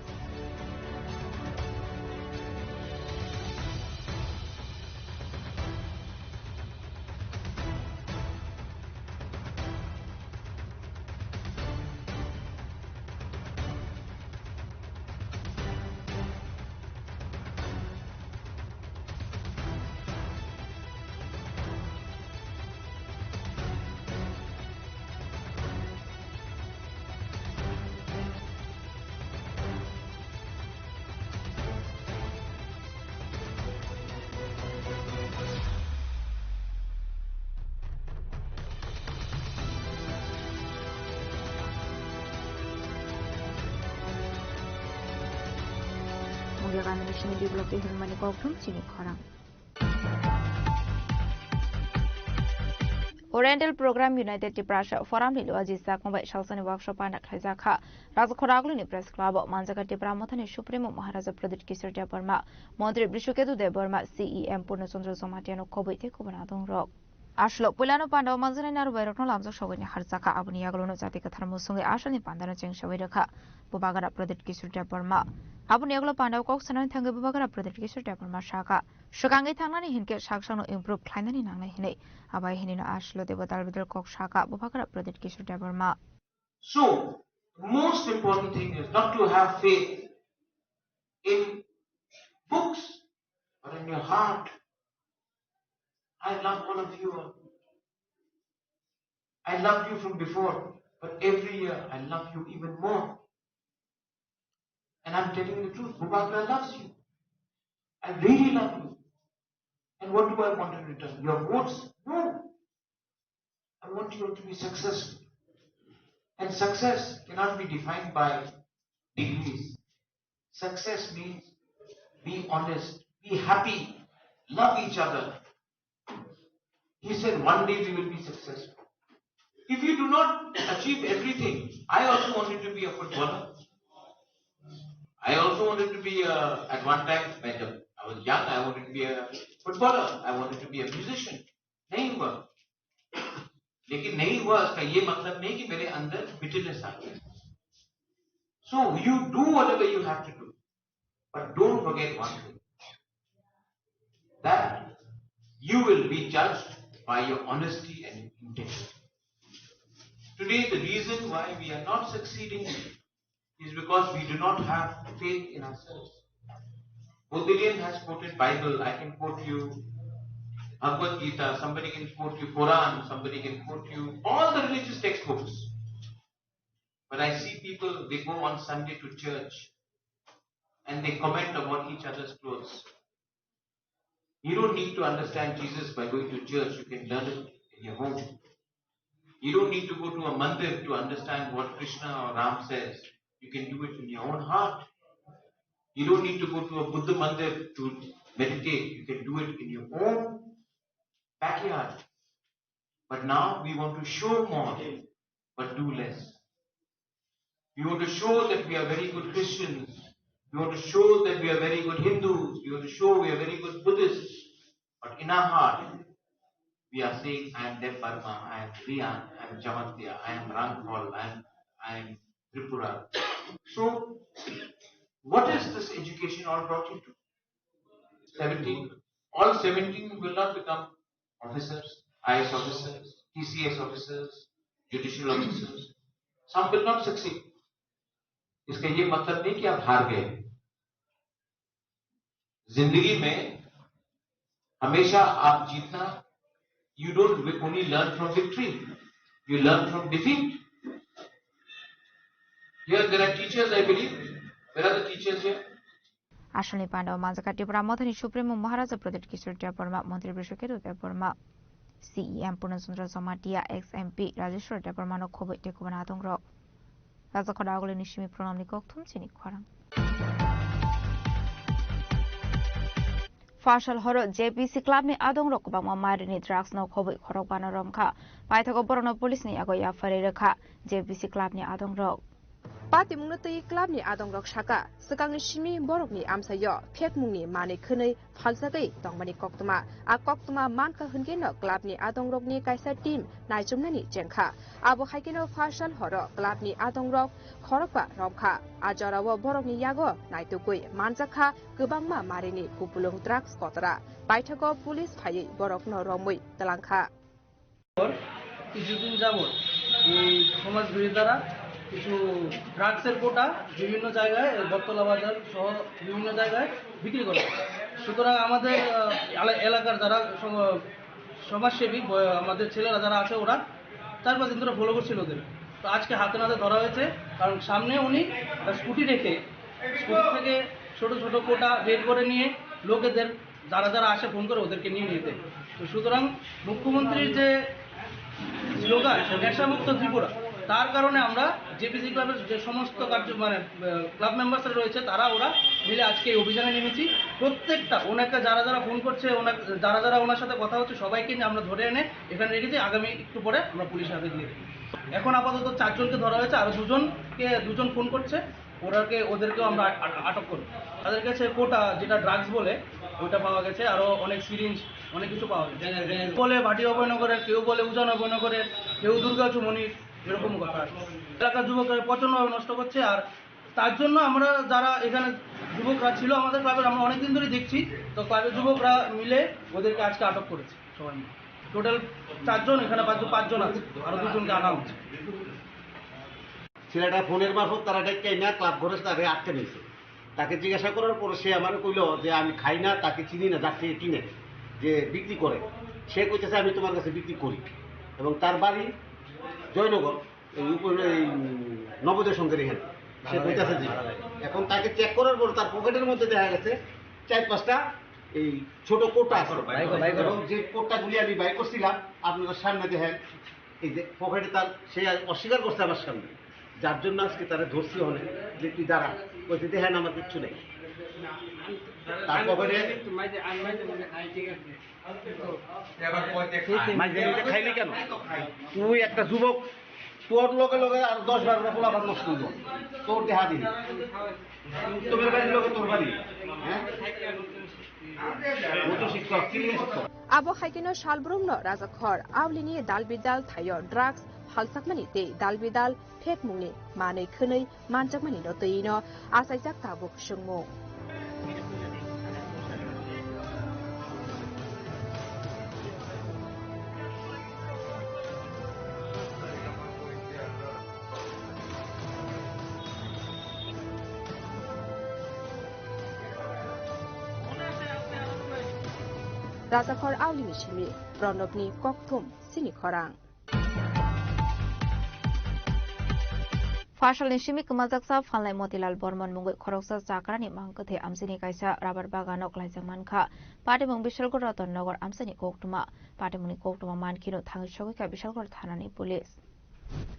mongya ka mi shini develop te hun mani kok thum chini khorang Oriental Program United Tiprasha Forum Lilo Ajisa Kombai Shalsani Workshop and Khaizakha Razakhoraglu ni Press Club Manjaka Tipra Mothani Supreme Maharaja Pradesh Kisur Deborma Montri Brishuketu Deborma CEM Purnasundra Somatiano Kobai Tekobanadong Rock Ashlo Pulano Panda Manzana Verokno Lamzo Shogani Harzaka Abuni Yaglono Zatika Tharmusungi Ashani Pandana Cheng Shaviraka Bubagara Pradesh Kisur Deborma Abuni Yaglo Panda Kok Sanan Tanga Bubagara Pradesh Kisur Deborma Shaka Shukangi Tangani Hinke Shakshano improve Kleinani Nanga Hine Abai Hinino Ashlo Devotal Vidal Kok Shaka Bubagara Pradesh Kisur Deborma. So, the most important thing is not to have faith in books or in your heart. I love all of you. I loved you from before, but every year I love you even more. And I'm telling you the truth, Bubakra loves you. I really love you. And what do I want in return? Your votes? No. I want you all to be successful. And success cannot be defined by degrees. Success means be honest, be happy, love each other. He said one day we will be successful. If you do not achieve everything, I also wanted to be a footballer. I also wanted to be at one time, when I was young, I wanted to be a footballer. I wanted to be a musician. नहीं हुआ. लेकिन नहीं हुआ इसका ये मतलब नहीं कि मेरे अंदर bitterness आ गया. So you do whatever you have to do, but don't forget one thing, that you will be judged by your honesty and integrity. Today, the reason why we are not succeeding is because we do not have faith in ourselves. Bodhilian has quoted Bible. I can quote you Bhagavad Gita. Somebody can quote you Quran. Somebody can quote you all the religious textbooks. But I see people, they go on Sunday to church and they comment about each other's clothes. You don't need to understand Jesus by going to church. You can learn it in your home. You don't need to go to a mandir to understand what Krishna or Ram says. You can do it in your own heart. You don't need to go to a Buddha mandir to meditate. You can do it in your own backyard. But now we want to show more, but do less. We want to show that we are very good Christians. We want to show that we are very good Hindus. We want to show we are very good Buddhists. But in our heart, we are saying, I am Dev Burma, I am Riyan, I am Jamatya, I am Rangpal, I am Tripura. So, what is this education all brought you to? 17. All 17 will not become officers, IS officers, TCS officers, judicial officers. Some will not succeed. इसका ये मतलब नहीं कि आप हार गए. जिंदगी में हमेशा आप जीतना, you don't only learn from victory, you learn from defeat. Here there are teachers, I believe. Where are the teachers here? Ashani Panda Manjaka Tipra Mothani Supreme Maharaja Pradesh Kisur Deborma Montri Brishuketu Deborma CEM Purnasundra Somatia XMP Rajeshwar Deborma no Kobai Tekobanadong Rock Razakhoraglu Nishimi Pronamni Kok Thum Chini Khorang Fashal horo JPC club ni adong rok bang mamari ni drugs no khoboi khorok banarom kha paithago borono police ni ago ya fare rekha JPC club ni adong rok Pati mungno tui club ni adong rok shaka sekang shimi borok ni amsayo phek mungni mane khunei phalsagai tongmani koktuma a koktuma manka hunge no club ni adong rok ni kaisa team naijumna ni jengkha abo haikeno Fashal horo club ni adong rok khorokba romkha ajarawo borok ni yago naitugui manjakha gobangma marini kupulung drugs kotara paithago police phai borok no romui talangkha কিছুদিন যাবত এই সমাজ বিরোধীরা কিছু ড্রাগসের কোটা বিভিন্ন জায়গায় বটতলা বাজার সহ বিভিন্ন জায়গায় বিক্রি করে সুতরাং আমাদের এলাকার যারা সমাজসেবী আমাদের ছেলেরা যারা আছে ওরা 4-5 দিন ধরে ফলো করছিল ওদের তো আজকে হাতে নাতে ধরা হয়েছে কারণ সামনে উনি স্কুটি রেখে স্কুটি থেকে ছোট ছোট কোটা বের করে নিয়ে লোকেদের যারা যারা আসে ফোন করে ওদেরকে নিয়ে নিতে তো সুতরাং মুখ্যমন্ত্রীর যে স্লোগান নেশামুক্ত ত্রিপুরা তার কারণে আমরা জেপিসি ক্লাবের যে সমস্ত মানে ক্লাব মেম্বার্সরা রয়েছে তারা ওরা মিলে আজকে এই অভিযানে নেমেছি প্রত্যেকটা ওনাকে যারা যারা ফোন করছে যারা যারা ওনার সাথে কথা হচ্ছে সবাইকে নিয়ে আমরা ধরে এনে এখানে রেখেছি আগামী একটু পরে আমরা পুলিশের হাতে দিয়ে দেব এখন আপাতত 4 জনকে ধরা হয়েছে আর দুজন ফোন করছে ওদেরকেও আমরা আটক করব তাদের কাছে কোটা যেটা ড্রাগস বলে ওটা পাওয়া গেছে আরো অনেক সিরিঞ্জ অনেক কিছু পাওয়া গেছে বলে ভাটি অভয়নগরের কেউ বলে উজান অভয়নগরের কেউ দুর্গা চুমনির এরকম কথা এলাকার যুবকরা প্রচন্ডভাবে নষ্ট করছে আর তার জন্য আমরা যারা এখানে যুবকরা ছিল আমাদের ক্লাবের আমরা অনেকদিন ধরে দেখছি তো ক্লাবের যুবকরা মিলে ওদেরকে আজকে আটক করেছে সবাই মিলে টোটাল 4 জন এখানে 5 জন আছে আরো 2 জনকে আনা হচ্ছে ছেলেটা ফোনের মারফত তারা ডেকে না ক্লাব ঘরে তাকে আটকে নিয়েছে তাকে জিজ্ঞাসা করার পরে সে আমার কইল যে আমি খাই না তাকে চিনি না যার থেকে কিনে যে বিক্রি করে সে কইতেছে আমি তোমার কাছে বিক্রি করি এবং তার বাড়ি জয়নগর এই উপরে নবোদয় সঙ্গের এখানে সে কইতেছে যে এখন তাকে চেক করার পর তার পকেটের মধ্যে দেখা গেছে 4-5টা এই ছোট কোটা আছে এবং যে কোটাগুলি আমি বাই করছিলাম আপনাদের সামনে দেখেন এই যে পকেটে তার সে অস্বীকার করছে আমার সামনে যার জন্য আজকে তারা ধরছি অনেক যে তুই দাঁড়া কইতে দেখেন আমার কিচ্ছু নেই তার পকেটে খাইলি কেন তুই একটা যুবক তোর লগে লগে আর 10-12টা পোলাপান নষ্ট করবো তোর দেহা দিবি তোর বাড়ির লগে তোর বাড়ি হ্যাঁ abo haikeno shalbrumno rajakhor awlini dalbidal thayo drugs halsakmani te dalbidal phek mungni manei khunei manjakmani no teino asaijak tabuk sungmo Rajakhor awlini shimi pronobni kokthum sini khorang Fashal ni shimi kmajaksa phalnai Motilal Bormon mungoi khoroksa chakrani mangkathe amsini kaisa rabar baganok laijangman kha patimung Bishalgor Ratonnogor amsani koktuma patimuni koktuma mankino thangisogoi ka Bishalgor thanani police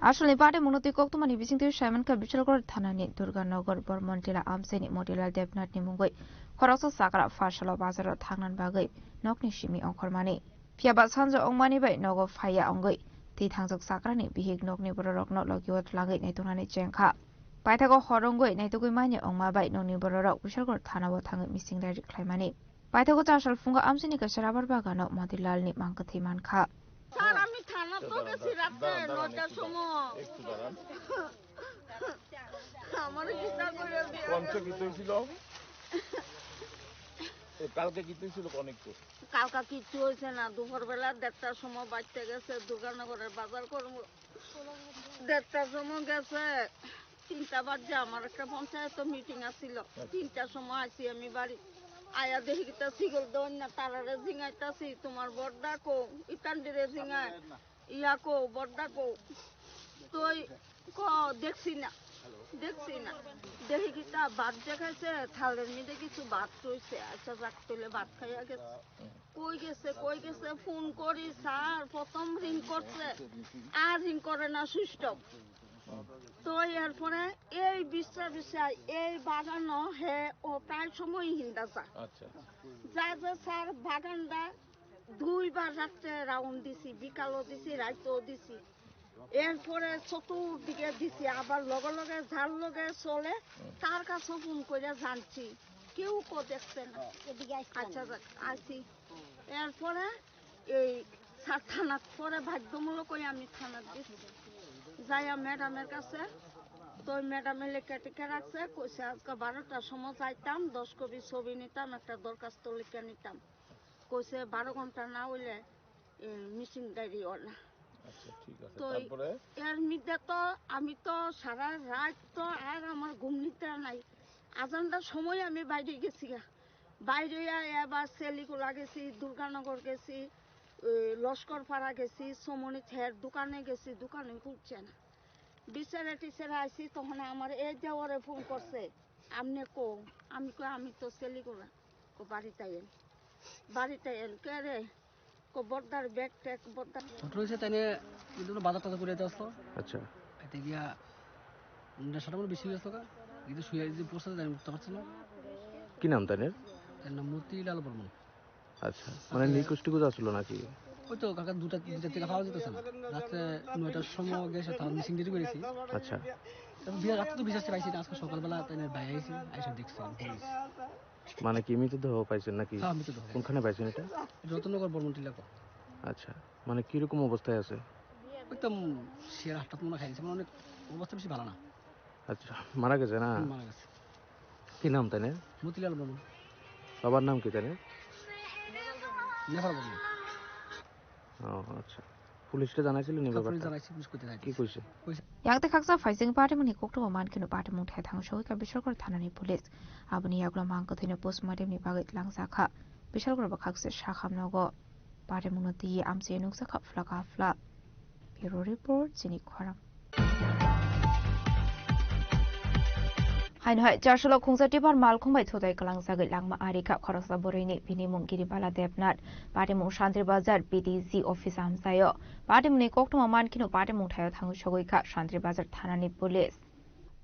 Asholni patimung noti koktuma ni bisingti Simon ka Bishalgor thanani Durganogor Bormon tila amsani Motilal Devnath ni mungoi khoroksa chakra Fashalo bazar thangnan bagai nokni shimi ongkhormani phiaba sanjo ongmani bai nogo phaya ongoi ti thangjak sakrani bihik nokni bororokno logiot lagai naitonani chengkha paithago horongoi naitogoi mani ongma bai nokni bororok Bishalgor thanabo thangai mising dai khlaimani paithago chasal funga amsini ka sarabar bagano Motilal ni mangkathi mankha sir আমি থানা তো গেছি রাতে 9টার সময় আমার কিটা করে দিও কোনটা কি হইছিল কালকে কি হইছিল অনেকটা কালকা কিছু হইছে না দুপুরবেলা 1টার সময় বাইতে গেছে দুর্গানগরের বাজার করব 1টার সময় গেছে 3টা বাজে আমার একটা পঞ্চায়েত মিটিং আছিল 3টার সময় আইছি আমি বাড়ি আয়া দেখি তা সিগল দন না তারারে জিঙাইতাছি তোমার বড়দা কো ইতান্ডিরে জিঙাই ইয়া কো বড়দা কো তুই ক দেখছি না দেখি কি তা ভাত দেখাইছে থালের মধ্যে কিছু ভাত রইছে আচ্ছা যাক তুলে ভাত খাইয়া গেছে কই গেছে ফোন করি স্যার প্রথম রিং করছে আর রিং করে না সুইচ অফ তো এরপরে এই বিশ্বাস এই বাগানও হে ও প্রায় সময় হিন্দা যা আচ্ছা যা যে স্যার বাগানটা 2 বার রাত্রে রাউন্ড দিছি, বিকালও দিছি, রাতেও দিছি। এরপরে চতুর্দিকে দিছি, আবার লগে লগে যার লগে চলে তার কাছে ফোন করে জানছি, কেউ কো দেখছে না। আচ্ছা আসি। এরপরে এই স্যার থানার পরে বাধ্যমূলক আমি থানার দিছি, যাইয়া ম্যাডামের কাছে। তো ম্যাডামে লেখা টেখা রাখছে, কইছে আজকে 12টার সময় যাইতাম, 10 কপি ছবি নিতাম, একটা দরখাস্ত লিখে নিতাম। কইছে 12 ঘন্টা না হইলে মিসিং ডায়েরি না। আচ্ছা ঠিক আছে। তো তারপরে এর মধ্যে তো আমি তো সারা রাত তো আর আমার ঘুম নিতে নাই। আজানটার সময় আমি বাইরে গেছি, বাইরে এবার সেলিগুলা গেছি, দুর্গানগর গেছি, লস্করপাড়া গেছি, সমনি থের দোকানে গেছি, দোকানে খুঁজছে না। বিচারে টিচারে আইসি, তখন আমার এই দেওয়ারে ফোন করছে, আপনি কো? আমি কই আমি তো সেলিগুলা। কো বাড়িতে এন কে রে? কো বর্দার ব্যাগ ট্যাগ বর্দার ছোট হয়েছে তাই নিয়ে কিন্তু বাজার টাজার করে যেতে আসতো। আচ্ছা এতে গিয়া নেশাটা মনে বেশি গেছিল, কিন্তু শুয়ে যদি পড়ছে তাই উঠতে পারছে না। কি নাম তাদের? তার নাম মতিলাল বর্মন। আচ্ছা মানে নিখোঁজ টিখোঁজ আসলো নাকি? ওই তো কাকা দুটা থেকে পাওয়া যেতেছে না, রাত্রে 9টার সময় গেছে, তখন মিসিং ডিউটি করেছি। আচ্ছা রাত্রে তো বিশ্বাস পাইছি না, আজকে সকালবেলা তাই ভাই আইসি আইসা দেখছি পুলিশ। মানে কি মৃতদেহ পাইছেন নাকি? হ্যাঁ মৃতদেহ। কোনখানে পাইছেন এটা? রতনগর বর্মন টিলাক। আচ্ছা মানে কিরকম অবস্থায় আছে? একদম শেয়ার হাটটা মনে খাইছে, মানে অনেক অবস্থা বেশি ভালো না। আচ্ছা মারা গেছে না? মারা গেছে। কি নাম তাদের? মতিলাল বর্মন। বাবার নাম কি তাদের? নেফার বর্মন। ও আচ্ছা পুলিশকে জানাইছিলেন এই ব্যাপারটা? জানাইছি, পুলিশ করতে কি কইছে? 양대 각자 발생 빠르면 꼭도 많기는 빠르면 대당 소위가 비설걸 타나니 폴리스 아버니 야구라 마음껏 되는 포스마뎀니 바게 랑사카 비설걸 박학세 샤함나고 빠르면 디 암세 녹사카 플라가플라 비로 리포트 지니 과랑 하이노하이 자르슬로 공사티발 말콩바이 토다이 클랑사게 랑마 아리카 커럭사 보리니 비니문 기리발라 데브낫 바리문 শান্তিবাজার পিডিসি অফিস আমসায় বাটিমুনি কোকটমা মানকিনো বাটিমুং থায় থাঙ্গু সগৈখা শান্তিবাজার থানানি পুলিশ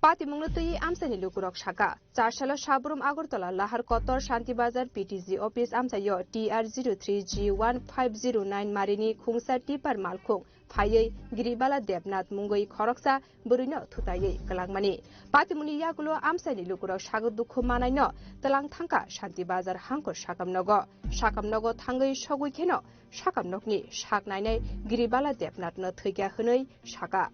পাতিমুংনো তুই আমসানি লুকুরক শাখা 4 সাল সাবরুম আগরতলা লাহার কতর শান্তিবাজার পিটিজি অফিস আমসায় TR03G1509 মারিনি খুংসা টিপার মালখুং ফাইयै গিরিবালা দেবনাথ মুঙ্গই খরকসা বরুইনো থুতাयै কলাংমানি পাতিমুনি ইয়াগুলো আমসানি লুকুরক সাগর দুঃখ মানাইনো তলাং থাঙ্কা শান্তিবাজার হাঙ্কর সাকামনগ থাঙ্গৈ সগৈখেনো সাকামনগনি সাকনাইনাই গিরিবালা দেবনাথনো থৈগা হनै সাকা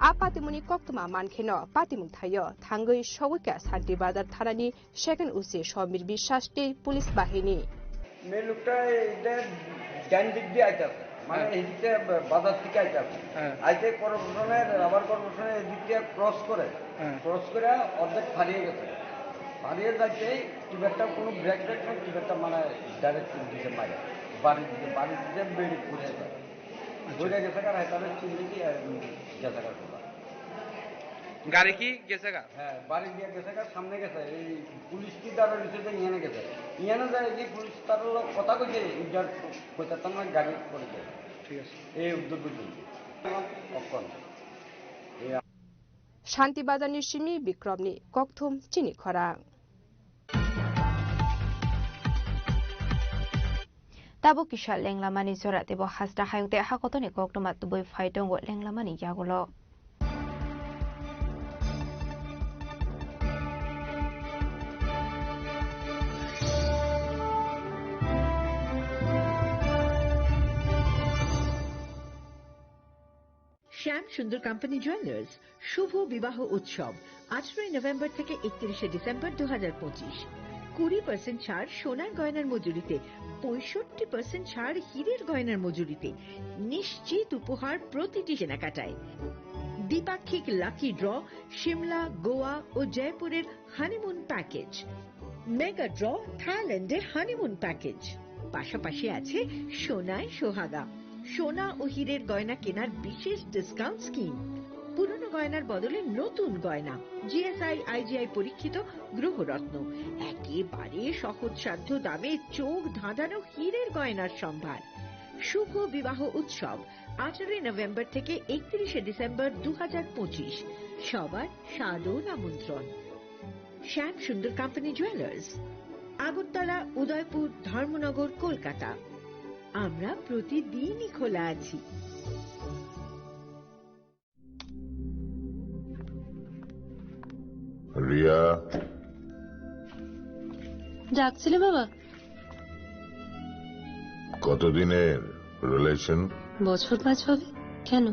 আপাতিমুনি কক্তমা মানখেনো পাতিমুং থাইয় থাঙ্গৈ সগৈকা শান্তিবাজার থানানি সেকেন্ড উসি সমীর বিশ্বাসটি পুলিশ বাহিনী মেয়ে লোকটা ডান দিক দিয়ে আইতাছে, মানে এদিকে বাজার থেকে আইতাছে, আইতে কর্পোরেশনের রাবার কর্পোরেশনের এদিক দিয়ে ক্রস করে অর্ধেক হারিয়ে গেছে। হারিয়ে যাইতে টিবেটটা কোনো ব্রেক ব্রেক নেই, টিবেটটা মানে ডাইরেক্ট দিকে মারে বাড়িতে বেড়ে ঘুরে যায়, ঘুরে গেছে কার তাদের চিন্তা কি গেছে কার গাড়ি কি গেছে গা? হ্যাঁ বাড়ি দিয়ে গেছে কার সামনে গেছে, এই পুলিশ কি দ্বারা নিচে ইয়েনে গেছে, ইয়েনে যায় যে পুলিশ তার কথা কইছে ইজার কইতাম না গাড়ি করেছে। ঠিক আছে এই উদ্যোগ অক্ষণ শান্তিবাজার নিশ্চিমি বিক্রমনি ককথুম চিনি খরাং তাবো কিশা লেংলামানি জরা দেব হাসদা হায়ুতে হাকতনি ককটমা তুবই ফাইটঙ্গ লেংলামানি ইয়াগুলো শ্যাম সুন্দর কোম্পানি জুয়েলার্স শুভ বিবাহ উৎসব 18 নভেম্বর থেকে 31 ডিসেম্বর 2025। 20% ছাড় সোনার গয়নার মজুরিতে, 65% ছাড় হীরের গয়নার মজুরিতে, নিশ্চিত উপহার প্রতিটি কেনাকাটায়। দ্বিপাক্ষিক লাকি ড্র, শিমলা, গোয়া ও জয়পুরের হানিমুন প্যাকেজ, মেগা ড্র থাইল্যান্ডে হানিমুন প্যাকেজ, পাশাপাশি আছে সোনায় সোহাগা, সোনা ও হীরের গয়না কেনার বিশেষ ডিসকাউন্ট স্কিম, পুরনো গয়নার বদলে নতুন গয়না, জিএসআই আইজিআই পরীক্ষিত গ্রহরত্ন, একেবারে সহজসাধ্য দামে চোখ ধাঁধানো হীরের গয়নার সম্ভার, শুভ বিবাহ উৎসব 18 নভেম্বর থেকে 31 ডিসেম্বর 2025। সবার সাদর আমন্ত্রণ। শ্যাম সুন্দর কোম্পানি জুয়েলার্স, আগরতলা, উদয়পুর, ধর্মনগর, কলকাতা। আমরা প্রতিদিনই খোলা আছি। রিয়া, ডাকছিলে বাবা? কতদিনের রিলেশন? বছর 5 হবে। কেন?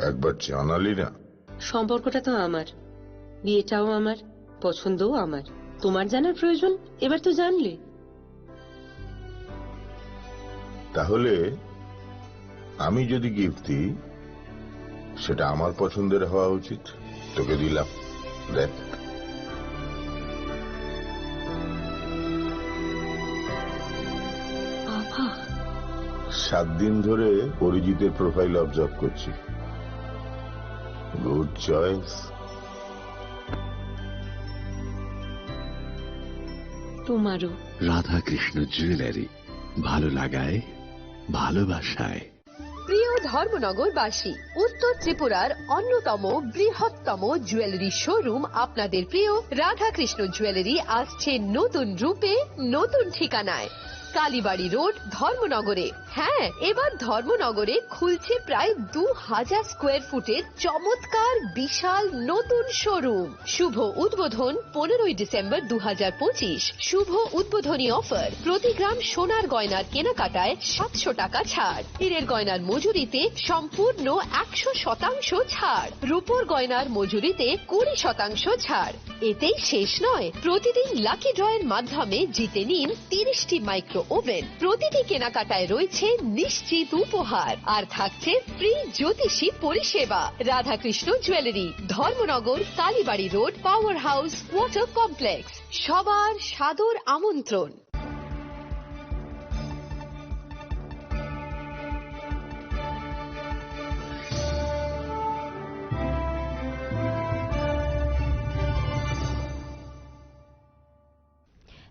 একবার জানালি না? সম্পর্কটা তো আমার, বিয়েটাও আমার, পছন্দও আমার। তোমার জানার প্রয়োজন এবার তো জানলে। তাহলে আমি যদি গিফট দিই সেটা আমার পছন্দের হওয়া উচিত। তোকে দিলাম, দেখ। বাবা, 7 দিন ধরে অরিজিতের প্রোফাইল অবজার্ভ করছি। Good choice. তোমারও। রাধাকৃষ্ণ জুয়েলারি, ভালো লাগায় ভালোবাসায়। প্রিয় ধর্মনগরবাসী, উত্তর ত্রিপুরার অন্যতম বৃহত্তম জুয়েলারি শোরুম আপনাদের প্রিয় রাধাকৃষ্ণ জুয়েলারি আসছে নতুন রূপে, নতুন ঠিকানায়। কালীবাড়ি রোড, ধর্মনগরে। হ্যাঁ, এবার ধর্মনগরে খুলছে প্রায় 2000 স্কোয়ার ফুটের চমৎকার বিশাল নতুন শোরুম। শুভ উদ্বোধন 15 ডিসেম্বর 2025। শুভ উদ্বোধনী অফার, প্রতি গ্রাম সোনার গয়নার কেনাকাটায় 700 টাকা ছাড়, হীরের গয়নার মজুরিতে সম্পূর্ণ 100% ছাড়, রূপোর গয়নার মজুরিতে 20% ছাড়। এতেই শেষ নয়, প্রতিদিন লাকি ড্রয়ের মাধ্যমে জিতে নিন 30টি মাইক্রো ওভেন। প্রতিটি কেনাকাটায় রয়েছে নিশ্চিত উপহার, আর থাকছে ফ্রি জ্যোতিষী পরিষেবা। Radhakrishna jewellery, Dharmanagar, Kalibari road, power house, water complex. সবার সাদর আমন্ত্রণ।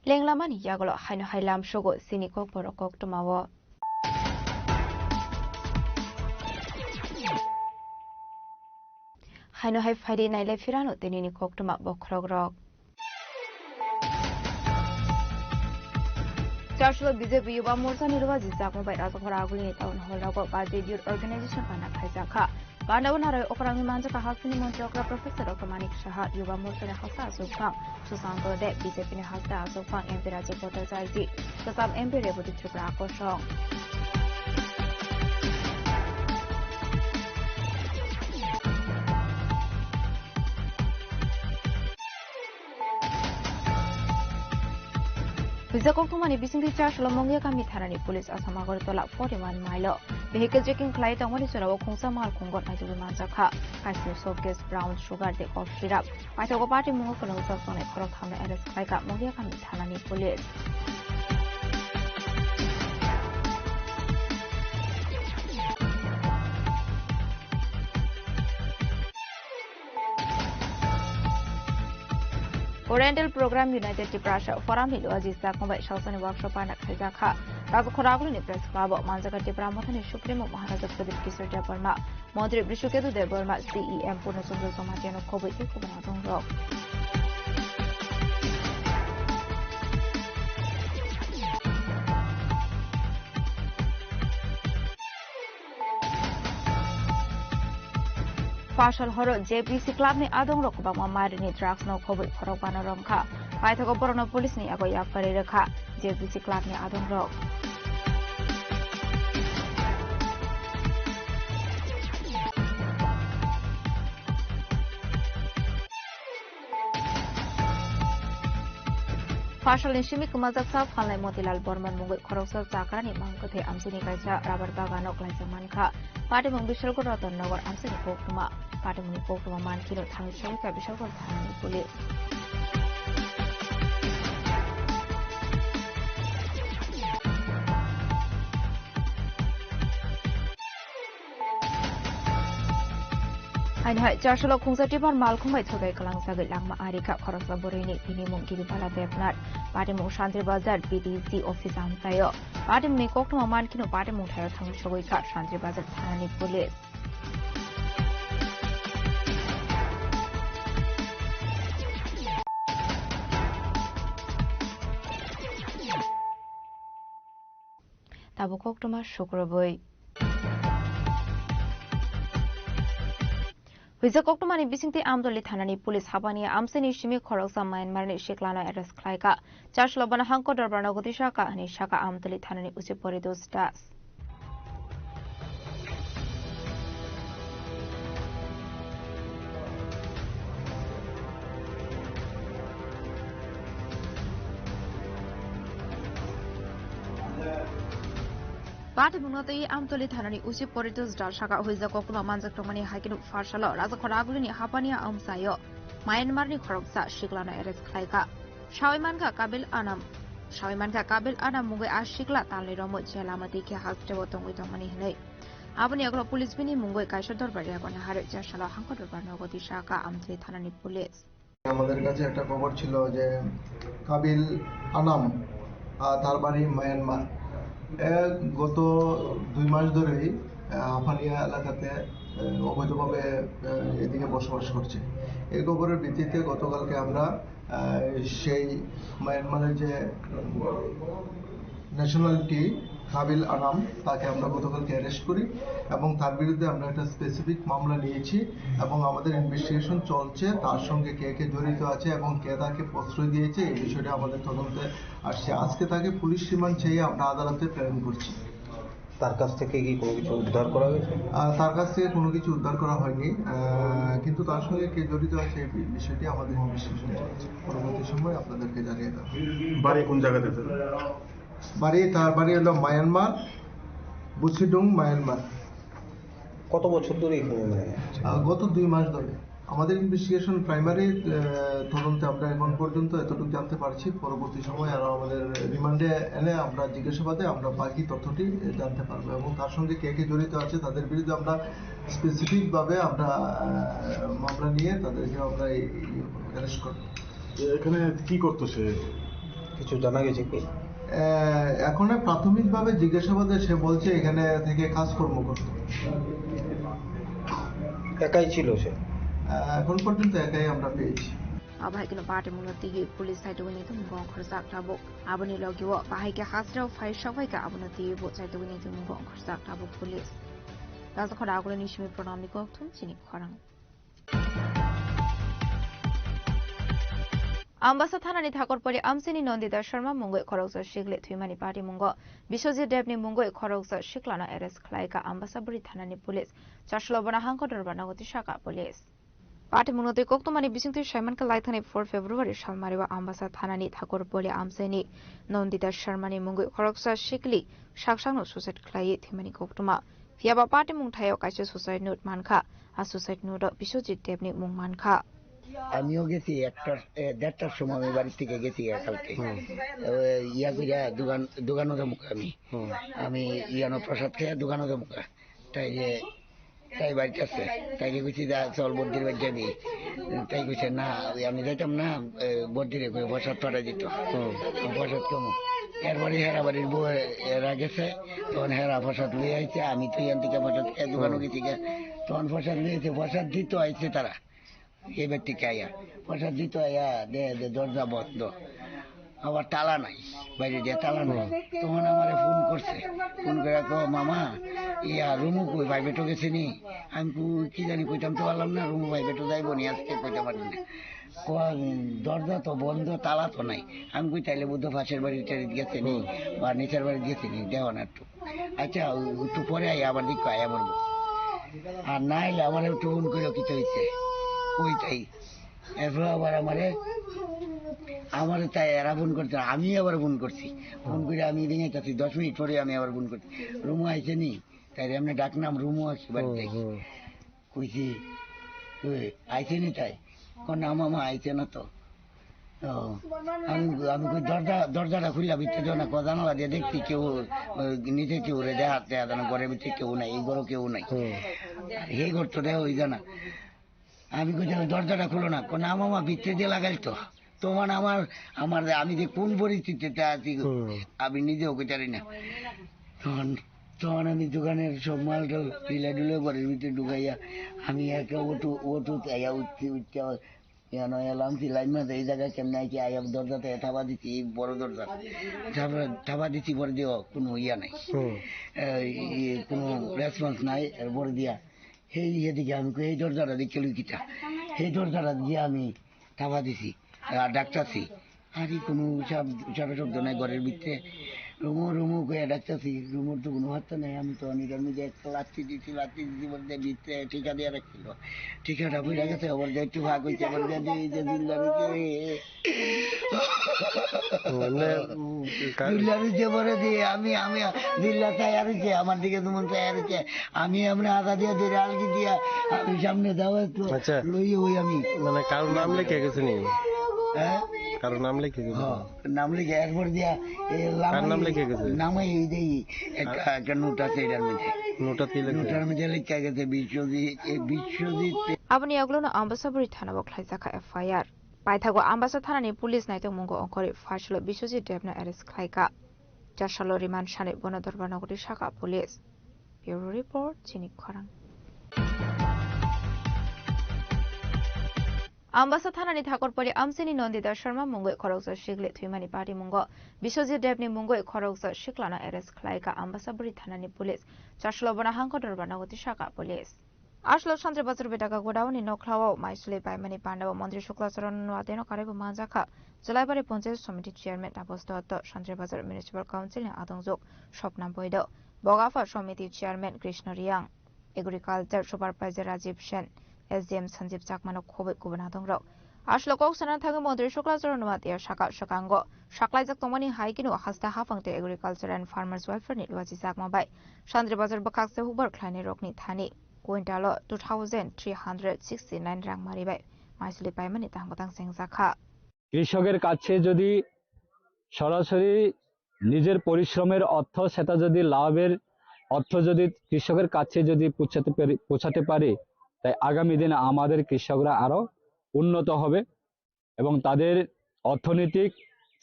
লেংলামানি ইয়াগলো হাইনো হাইলাম শোগো সিনিকক বরকক টমাও হাইনো হাই ফাইডে নাইলে ফিরানো তেনিনি কক টমা বখরক রক চারশো বিজেপি युवा मोर्चा निर्वाचित जागोबाय राजघर आगुलनि टाउन हल रागो बाजे युथ अर्गेनाइजेशन पाना खाइजाखा बानावनारै ओकरांनि मानजाका हासिनि मन्त्री अग्रा प्रोफेसर डॉक्टर मानिक साहा युवा मोर्चानि हासा आजोफां सुशांत दे बीजेपीनि हासा आजोफां एमपी राजु भट्टाचार्य ससाम एमपी रेवती त्रिपुरा आकर्षण Bijakoktumani bisingti charge lomongya kami tharani police asama gortola 41 mile vehicle checking klai tangoni charawo khongsa mal khongot najubi manjakha kaisi showcase brown sugar de cough syrup aithago party mungo kono sone khorok thamna arrest khlaika mongya kami tharani police Oriental Program United Tiprasha Forum Hilo Azista Kombai Shausani Workshop and Khaizakha Rago Khoragulini Press Club Manjaka Tipramothani Supremo Maharaja Pradeep Kisar Debarma Mondri Brishuketu Debarma CEM Purnasundar Somatiano Kobai Ekubanatong Rock Partial Horo JPC Club ni Adong Rokba Marini Drugs no Kobai Korobana Romka. Paithago Borono Police ni Ago Yakari Rekha. JPC Club ni Adong Rok. Partial ni Shimi Kumazak Sa Phalai Motilal Borman Mungoi Koroksa Zakrani Mangkathe Amsini Kaisa Rabar Baganok Laisamanka. Party Mung Bishalgor Ratan Nagor Amsini Pokuma. Party Mung Pokuma Man Kilo Thami Shalika Bishalgor Thani Police. Hai Charshalo Kungsatibar Malkumai Togai Kalangsaga Langma Arika Korasa Borini Pinimum Kiribala Devnat Padimum Shandri Bazar BDC Office Amtayo Padim Nikok Mankino Padimum Terratang Shoika Shandri Bazar Tani Police Tabukok Toma Shukroboy Huiza Koktomani Bisingti Amdoli Thanani Police Habani Amseni Shimi Koroksa Myanmarni Shiklano Arrest Klaika Charslobana Hanko Darbana Godishaka and Shaka Amdoli Thanani Usiporidos Das Party Munati Amtoli Thanani Usiporidos Das Shaka Huiza Kokuma Manzatomani Hakinu Farshalo Razakoragulini Hapania Amsayo Myanmarni Koroksa Shiklano Arrest Klaika Shawimanka Kabil Anam Mugai Ashikla Tali Romo Chelamati Ki Hastewotong with Omani Hne Abaniagro Police Bini Mungoi Kaishador Bariagon Harry Jashalo Hanko Darbano Shaka Amtli Thanani Police আমাদের কাছে একটা খবর ছিল যে কাবিল আনাম তার বাড়ি Myanmar গত 2 মাস ধরেই আফানিয়া এলাকাতে অবৈধভাবে এদিকে বসবাস করছে এই খবরের ভিত্তিতে গতকালকে আমরা সেই মায়ানমারের যে ন্যাশনালিটি কাবিল আনাম তাকে আমরা গতকালকে অ্যারেস্ট করি এবং তার বিরুদ্ধে আমরা একটা স্পেসিফিক মামলা নিয়েছি এবং আমাদের ইনভেস্টিগেশন চলছে তার সঙ্গে কে কে জড়িত আছে এবং কে তাকে প্রশ্রয় দিয়েছে এই বিষয়টা আমাদের তদন্তে আসছে আজকে তাকে পুলিশ রিমান্ড চেয়ে আমরা আদালতে প্রেরণ করছি তার কাছ থেকে কি কোনো কিছু উদ্ধার করা হয়েছে তার কাছ থেকে কোনো কিছু উদ্ধার করা হয়নি কিন্তু তার সঙ্গে কে জড়িত আছে এই বিষয়টি আমাদের ইনভেস্টিগেশন চলছে পরবর্তী সময় আপনাদেরকে জানিয়ে দেব বাড়ি কোন জায়গাতে তার বাড়ি হলো মায়ানমার বুসিডুং মায়ানমার কত বছর ধরে গত 2 মাস ধরে আমাদের ইনভেস্টিগেশন প্রাইমারি তদন্তে আমরা এখন পর্যন্ত এতটুকু জানতে পারছি পরবর্তী সময় আরো আমাদের রিমান্ডে এনে আমরা জিজ্ঞাসাবাদে আমরা বাকি তথ্যটি জানতে পারবো এবং তার সঙ্গে কে কে জড়িত আছে তাদের বিরুদ্ধে আমরা স্পেসিফিক ভাবে আমরা মামলা নিয়ে তাদেরকে আমরা অ্যারেস্ট করব এখানে কি করতে সে কিছু জানা গেছে কি এখন প্রাথমিকভাবে জিজ্ঞাসাবাদে সে বলছে এখানে থেকে কাজকর্ম করতে একাই ছিল সে এখন পর্যন্ত একাই আমরা পেয়েছি Abahikino Party Munati Police Side Winnie Mungong Korsak Tabuk Abani Logiwa Bahike Hasra Fire Shavaka Abunati Boat Side Winnie Mungong Korsak Tabuk Police That's the Kodagul Nishmi Pronamico Tunsini Korang Ambassador Thanani Thakor Pori Amsini Nondida Sharma Mungo Koroksa Shigli Thimani Party Mungo Bishoji Debni Mungo Koroksa Shiklana Arrest Klaika Ambassador Thanani Police Chashlobana Hanko Darbana Shaka Police Party Munote Koktomani Bisingti Shaman Kalaitani 4 February Shalmariwa Ambassador Thanani Thakor Poli Amseni Nondida Sharmani Mungo Koroksa Shigli Shakshano Suicide Klai Thimani Koktuma Fiaba Party Mungtayo Kaisha Suicide Note Manka a Suicide Note Bishoji Debni Mung Manka আমিও গেছি 1:30টার সময় আমি বাড়ি থেকে গেছি কালকে ইয়া কইরা দোকানে মুখ আমি ইয়ানো প্রসাদ খেয়ে দোকানে মুখ তাই বাড়িতে আছে তাই কইছি চল বর্দির বাড়ি যাবি তাই কইছে না আমি যাইতাম না বর্দিরে কই প্রসাদ পাঠা দিত প্রসাদ কমো এরপরে হেরা বাড়ির বউ এরা গেছে তখন হেরা প্রসাদ লিয়ে আইছে আমি তো ইয়ান থেকে প্রসাদ খেয়ে দোকানে গেছি তখন প্রসাদ লিয়েছে প্রসাদ দিত আইছে তারা এই ব্যক্তিকে আয়া প্রসাদ দিত আয়া দরজা বন্ধ আবার তালা নাই বাইরে দিয়ে তালা নাই তখন আমার ফোন করছে ফোন করে তো মামা ইয়া রুমু কই ভাই বেটো গেছে নি আমি কি জানি কইতাম তো পারলাম না রুমু ভাই বেটো যাইব নি আজকে কইতে পারি না দরজা তো বন্ধ তালা তো নাই আমি কই তাইলে বুদ্ধ পাশের বাড়িতে গেছে নি বা নিচের বাড়ি গেছে নি দেওয়া না একটু আচ্ছা একটু পরে আই আবার দিক আয়া বলবো আর না এলে আমার একটু ফোন করে কিতে হইছে ওইটাই এরপর আবার আমার তাই এরা ফোন করছে আমি আবার ফোন করছি ফোন করে আমি ভেঙে যাচ্ছি 10 মিনিট পরে আমি আবার ফোন করছি রুমু আইছে নি তাই এমনি ডাকনাম রুমু আসি বাড়িতে কইছি আইছে নি তাই কোন মামা আইছে না তো আমি কই দরজাটা খুললা ভিতরে যাও না জানালা দিয়ে দেখছি কেউ নিচে কেউ রে দেখাতে ঘরের ভিতরে কেউ নাই এই ঘরও কেউ নাই এই ঘর তো দেওয়া ওই জানা আমি কইতাম দরজাটা খুলো না, না মামা ভিতরে দিয়ে লাগাইল তো তোমার আমার আমার আমি যে কোন পরিস্থিতিতে আছি আমি নিজেও কইতারি না। তখন তখন আমি দোকানের সব মাল টাল ঢিলা ঢুলে ঘরের ভিতরে ঢুকাইয়া আমি একে ওটু আইয়া উঠতে এলাম লাইন মাঝে এই জায়গায় কেমন আইছি আইয়া দরজাতে থাবা দিচ্ছি, এই বড় দরজা থাবা দিচ্ছি, পরে দিও কোনো ইয়া নাই, কোনো রেসপন্স নাই, পরে দিয়া সেই এদিকে আমি এই দরজাটা দেখে লুকিটা এই দরজাটা দিয়ে আমি থাবা দিছি আর ডাক্তারছি, আর কোনো সারা শব্দ নাই ঘরের ভিতরে। রুমু করে ডাকতেছি, রুমুর তো কোনো হাত নেই। আমি তো অনেকের মধ্যে একটা লাচ্ছি দিচ্ছি বলতে ভিতরে টিকা দিয়ে রাখছিল, টিকাটা বুঝা গেছে আবার যে একটু ভাগ হয়েছে আবার দিল্লারিতে পরে দিয়ে আমি আমি দিল্লা তৈয়ার হয়েছে, আমার দিকে তোমার তৈয়ার হয়েছে, আমি আমরা আধা দিয়ে ধরে আলগি দিয়া আমি সামনে দাও একটু লই ওই আমি মানে কারোর নাম লিখে গেছে নি? হ্যাঁ কারোর নাম লিখে গেছে? নাম লিখে একবার দিয়া নাম লিখে গেছে নামাই দেই একটা নোট আছে এটার মধ্যে, নোটার মধ্যে লিখা গেছে Biswajit. Abani aglono ambasaburi thana boklai jaka FIR. Paithago ambasa thanani police naito mungo onkori fashlo Biswajit Debna arrest khlaika. Jashalo remand shane Bonadorba nagori shaka police. Bureau report Chinik Khorang. Ambasa thanani thakor pori amsini Nondidar Sharma mungo khoroksa shigle thuimani party mungo Biswajit Debni mungo khoroksa shiklana arrest khlaika ambasaburi thanani police. Jashalo bona hangkodorba nagori shaka police. Ashlo Chandra Bazar Bedaka Godown in Noklawa, Maisuli by many Pandava Mondri Shuklasaran Wadeno Karibu Manzaka, Zulabari Ponce Committee Chairman Aposto, Chandra Bazar Municipal Council in Adongzuk, Shop Namboido, Bogafa Committee Chairman Krishna Riang, Agriculture Supervisor Rajiv Shen, SDM Sanjib Chakmano Kobe Kubanadongro. Ashlo Koksan Taga Mondri Shuklasaran Wadia Shaka Shakango, Shaklaisak Tomani Haikino Hasta Hafang to Agriculture and Farmers Welfare Nitwazi Sakmabai, Chandra Bazar Bakakse Huber Kleine Rokni Thani. Quintalo 2,369 rang maribai maisuli paimani tangbatang sengzakha কৃষকের কাছে যদি সরাসরি নিজের পরিশ্রমের অর্থ সেটা যদি লাভের অর্থ যদি কৃষকের কাছে যদি পৌঁছাতে পারে, তাই আগামী দিনে আমাদের কৃষকরা আরো উন্নত হবে এবং তাদের অর্থনৈতিক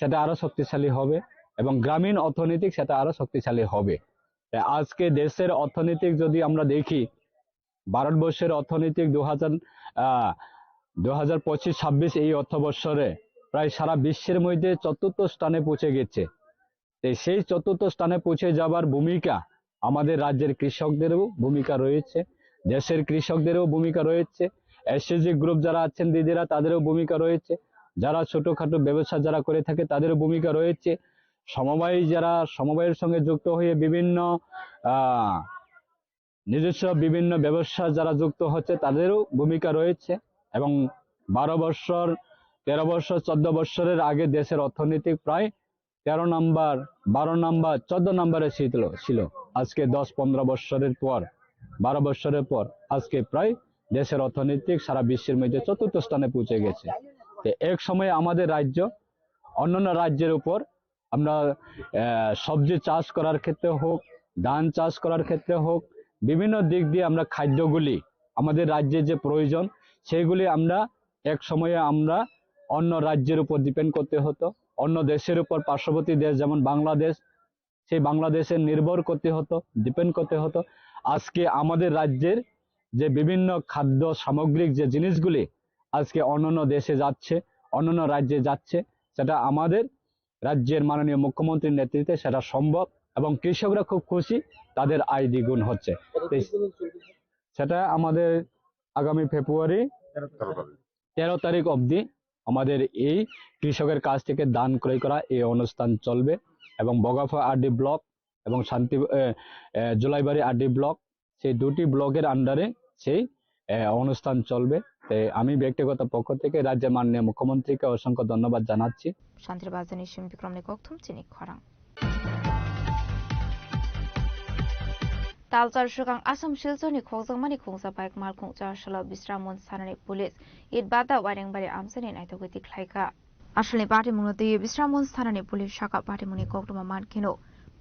সেটা আরো শক্তিশালী হবে এবং গ্রামীণ অর্থনৈতিক সেটা আরো শক্তিশালী হবে। আজকে দেশের অর্থনৈতিক যদি আমরা দেখি, ভারতবর্ষের অর্থনৈতিক 2025-26 এই অর্থবর্ষরে প্রায় সারা বিশ্বের মধ্যে ৪র্থ স্থানে পৌঁছে গেছে। সেই ৪র্থ স্থানে পৌঁছে যাবার ভূমিকা আমাদের রাজ্যের কৃষকদেরও ভূমিকা রয়েছে, দেশের কৃষকদেরও ভূমিকা রয়েছে, এসএসজি গ্রুপ যারা আছেন দিদিরা তাদেরও ভূমিকা রয়েছে, যারা ছোটখাটো ব্যবসা যারা করে থাকে তাদেরও ভূমিকা রয়েছে, সমবায়ের সঙ্গে যুক্ত হয়ে বিভিন্ন নিজস্ব বিভিন্ন ব্যবসা যারা যুক্ত হচ্ছে তাদেরও ভূমিকা রয়েছে এবং 12 বছর 13 বছর 14 বছরের আগে দেশের অর্থনীতি প্রায় 13 নম্বর 12 নম্বর 14 নম্বরে ছিল। আজকে 10-15 বছরের পর 12 বছরের পর আজকে প্রায় দেশের অর্থনীতি সারা বিশ্বের মধ্যে 4র্থ স্থানে পৌঁছে গেছে। এক সময় আমাদের রাজ্য অন্যান্য রাজ্যের উপর আমরা সবজি চাষ করার ক্ষেত্রে হোক, ধান চাষ করার ক্ষেত্রে হোক, বিভিন্ন দিক দিয়ে আমরা খাদ্যগুলি আমাদের রাজ্যে যে প্রয়োজন সেইগুলি আমরা এক সময়ে আমরা অন্য রাজ্যের উপর ডিপেন্ড করতে হতো, অন্য দেশের উপর পার্শ্ববর্তী দেশ যেমন বাংলাদেশ, সেই বাংলাদেশে নির্ভর করতে হতো, ডিপেন্ড করতে হতো। আজকে আমাদের রাজ্যের যে বিভিন্ন খাদ্য সামগ্রিক যে জিনিসগুলি আজকে অন্যান্য দেশে যাচ্ছে, অন্যান্য রাজ্যে যাচ্ছে, সেটা আমাদের রাজ্যের মাননীয় মুখ্যমন্ত্রীর নেতৃত্বে সেটা সম্ভব এবং কৃষকরা খুব খুশি, তাদের আয় দ্বিগুণ হচ্ছে। সেটা আমাদের আগামী ফেব্রুয়ারি 13 তারিখ অবধি আমাদের এই কৃষকের কাছ থেকে ধান ক্রয় করা এই অনুষ্ঠান চলবে এবং বগাফা আরডি ব্লক এবং জুলাইবাড়ি আরডি ব্লক, সেই দুটি ব্লকের আন্ডারে সেই অনুষ্ঠান চলবে। আমি ব্যক্তিগত পক্ষ থেকে রাজ্যের মাননীয় মুখ্যমন্ত্রীকে অসংখ্য ধন্যবাদ জানাচ্ছি। শান্তির বাজানি শিম বিক্রমনে কক্থুম চিনিক খরাং তালচার সুগাং আসাম শিলচরনি খোকজাংমানি খোংজা বাইক মালखुं जाशला बिस्रामन सानानि पुलिस इटबादा वारेंबारि आमसानि नायथगति ख्लाइका आसलनि पार्टीमुंगति बिस्रामन सानानि पुलिस शाखा पार्टीमुंनि कोकटमा मानखिनो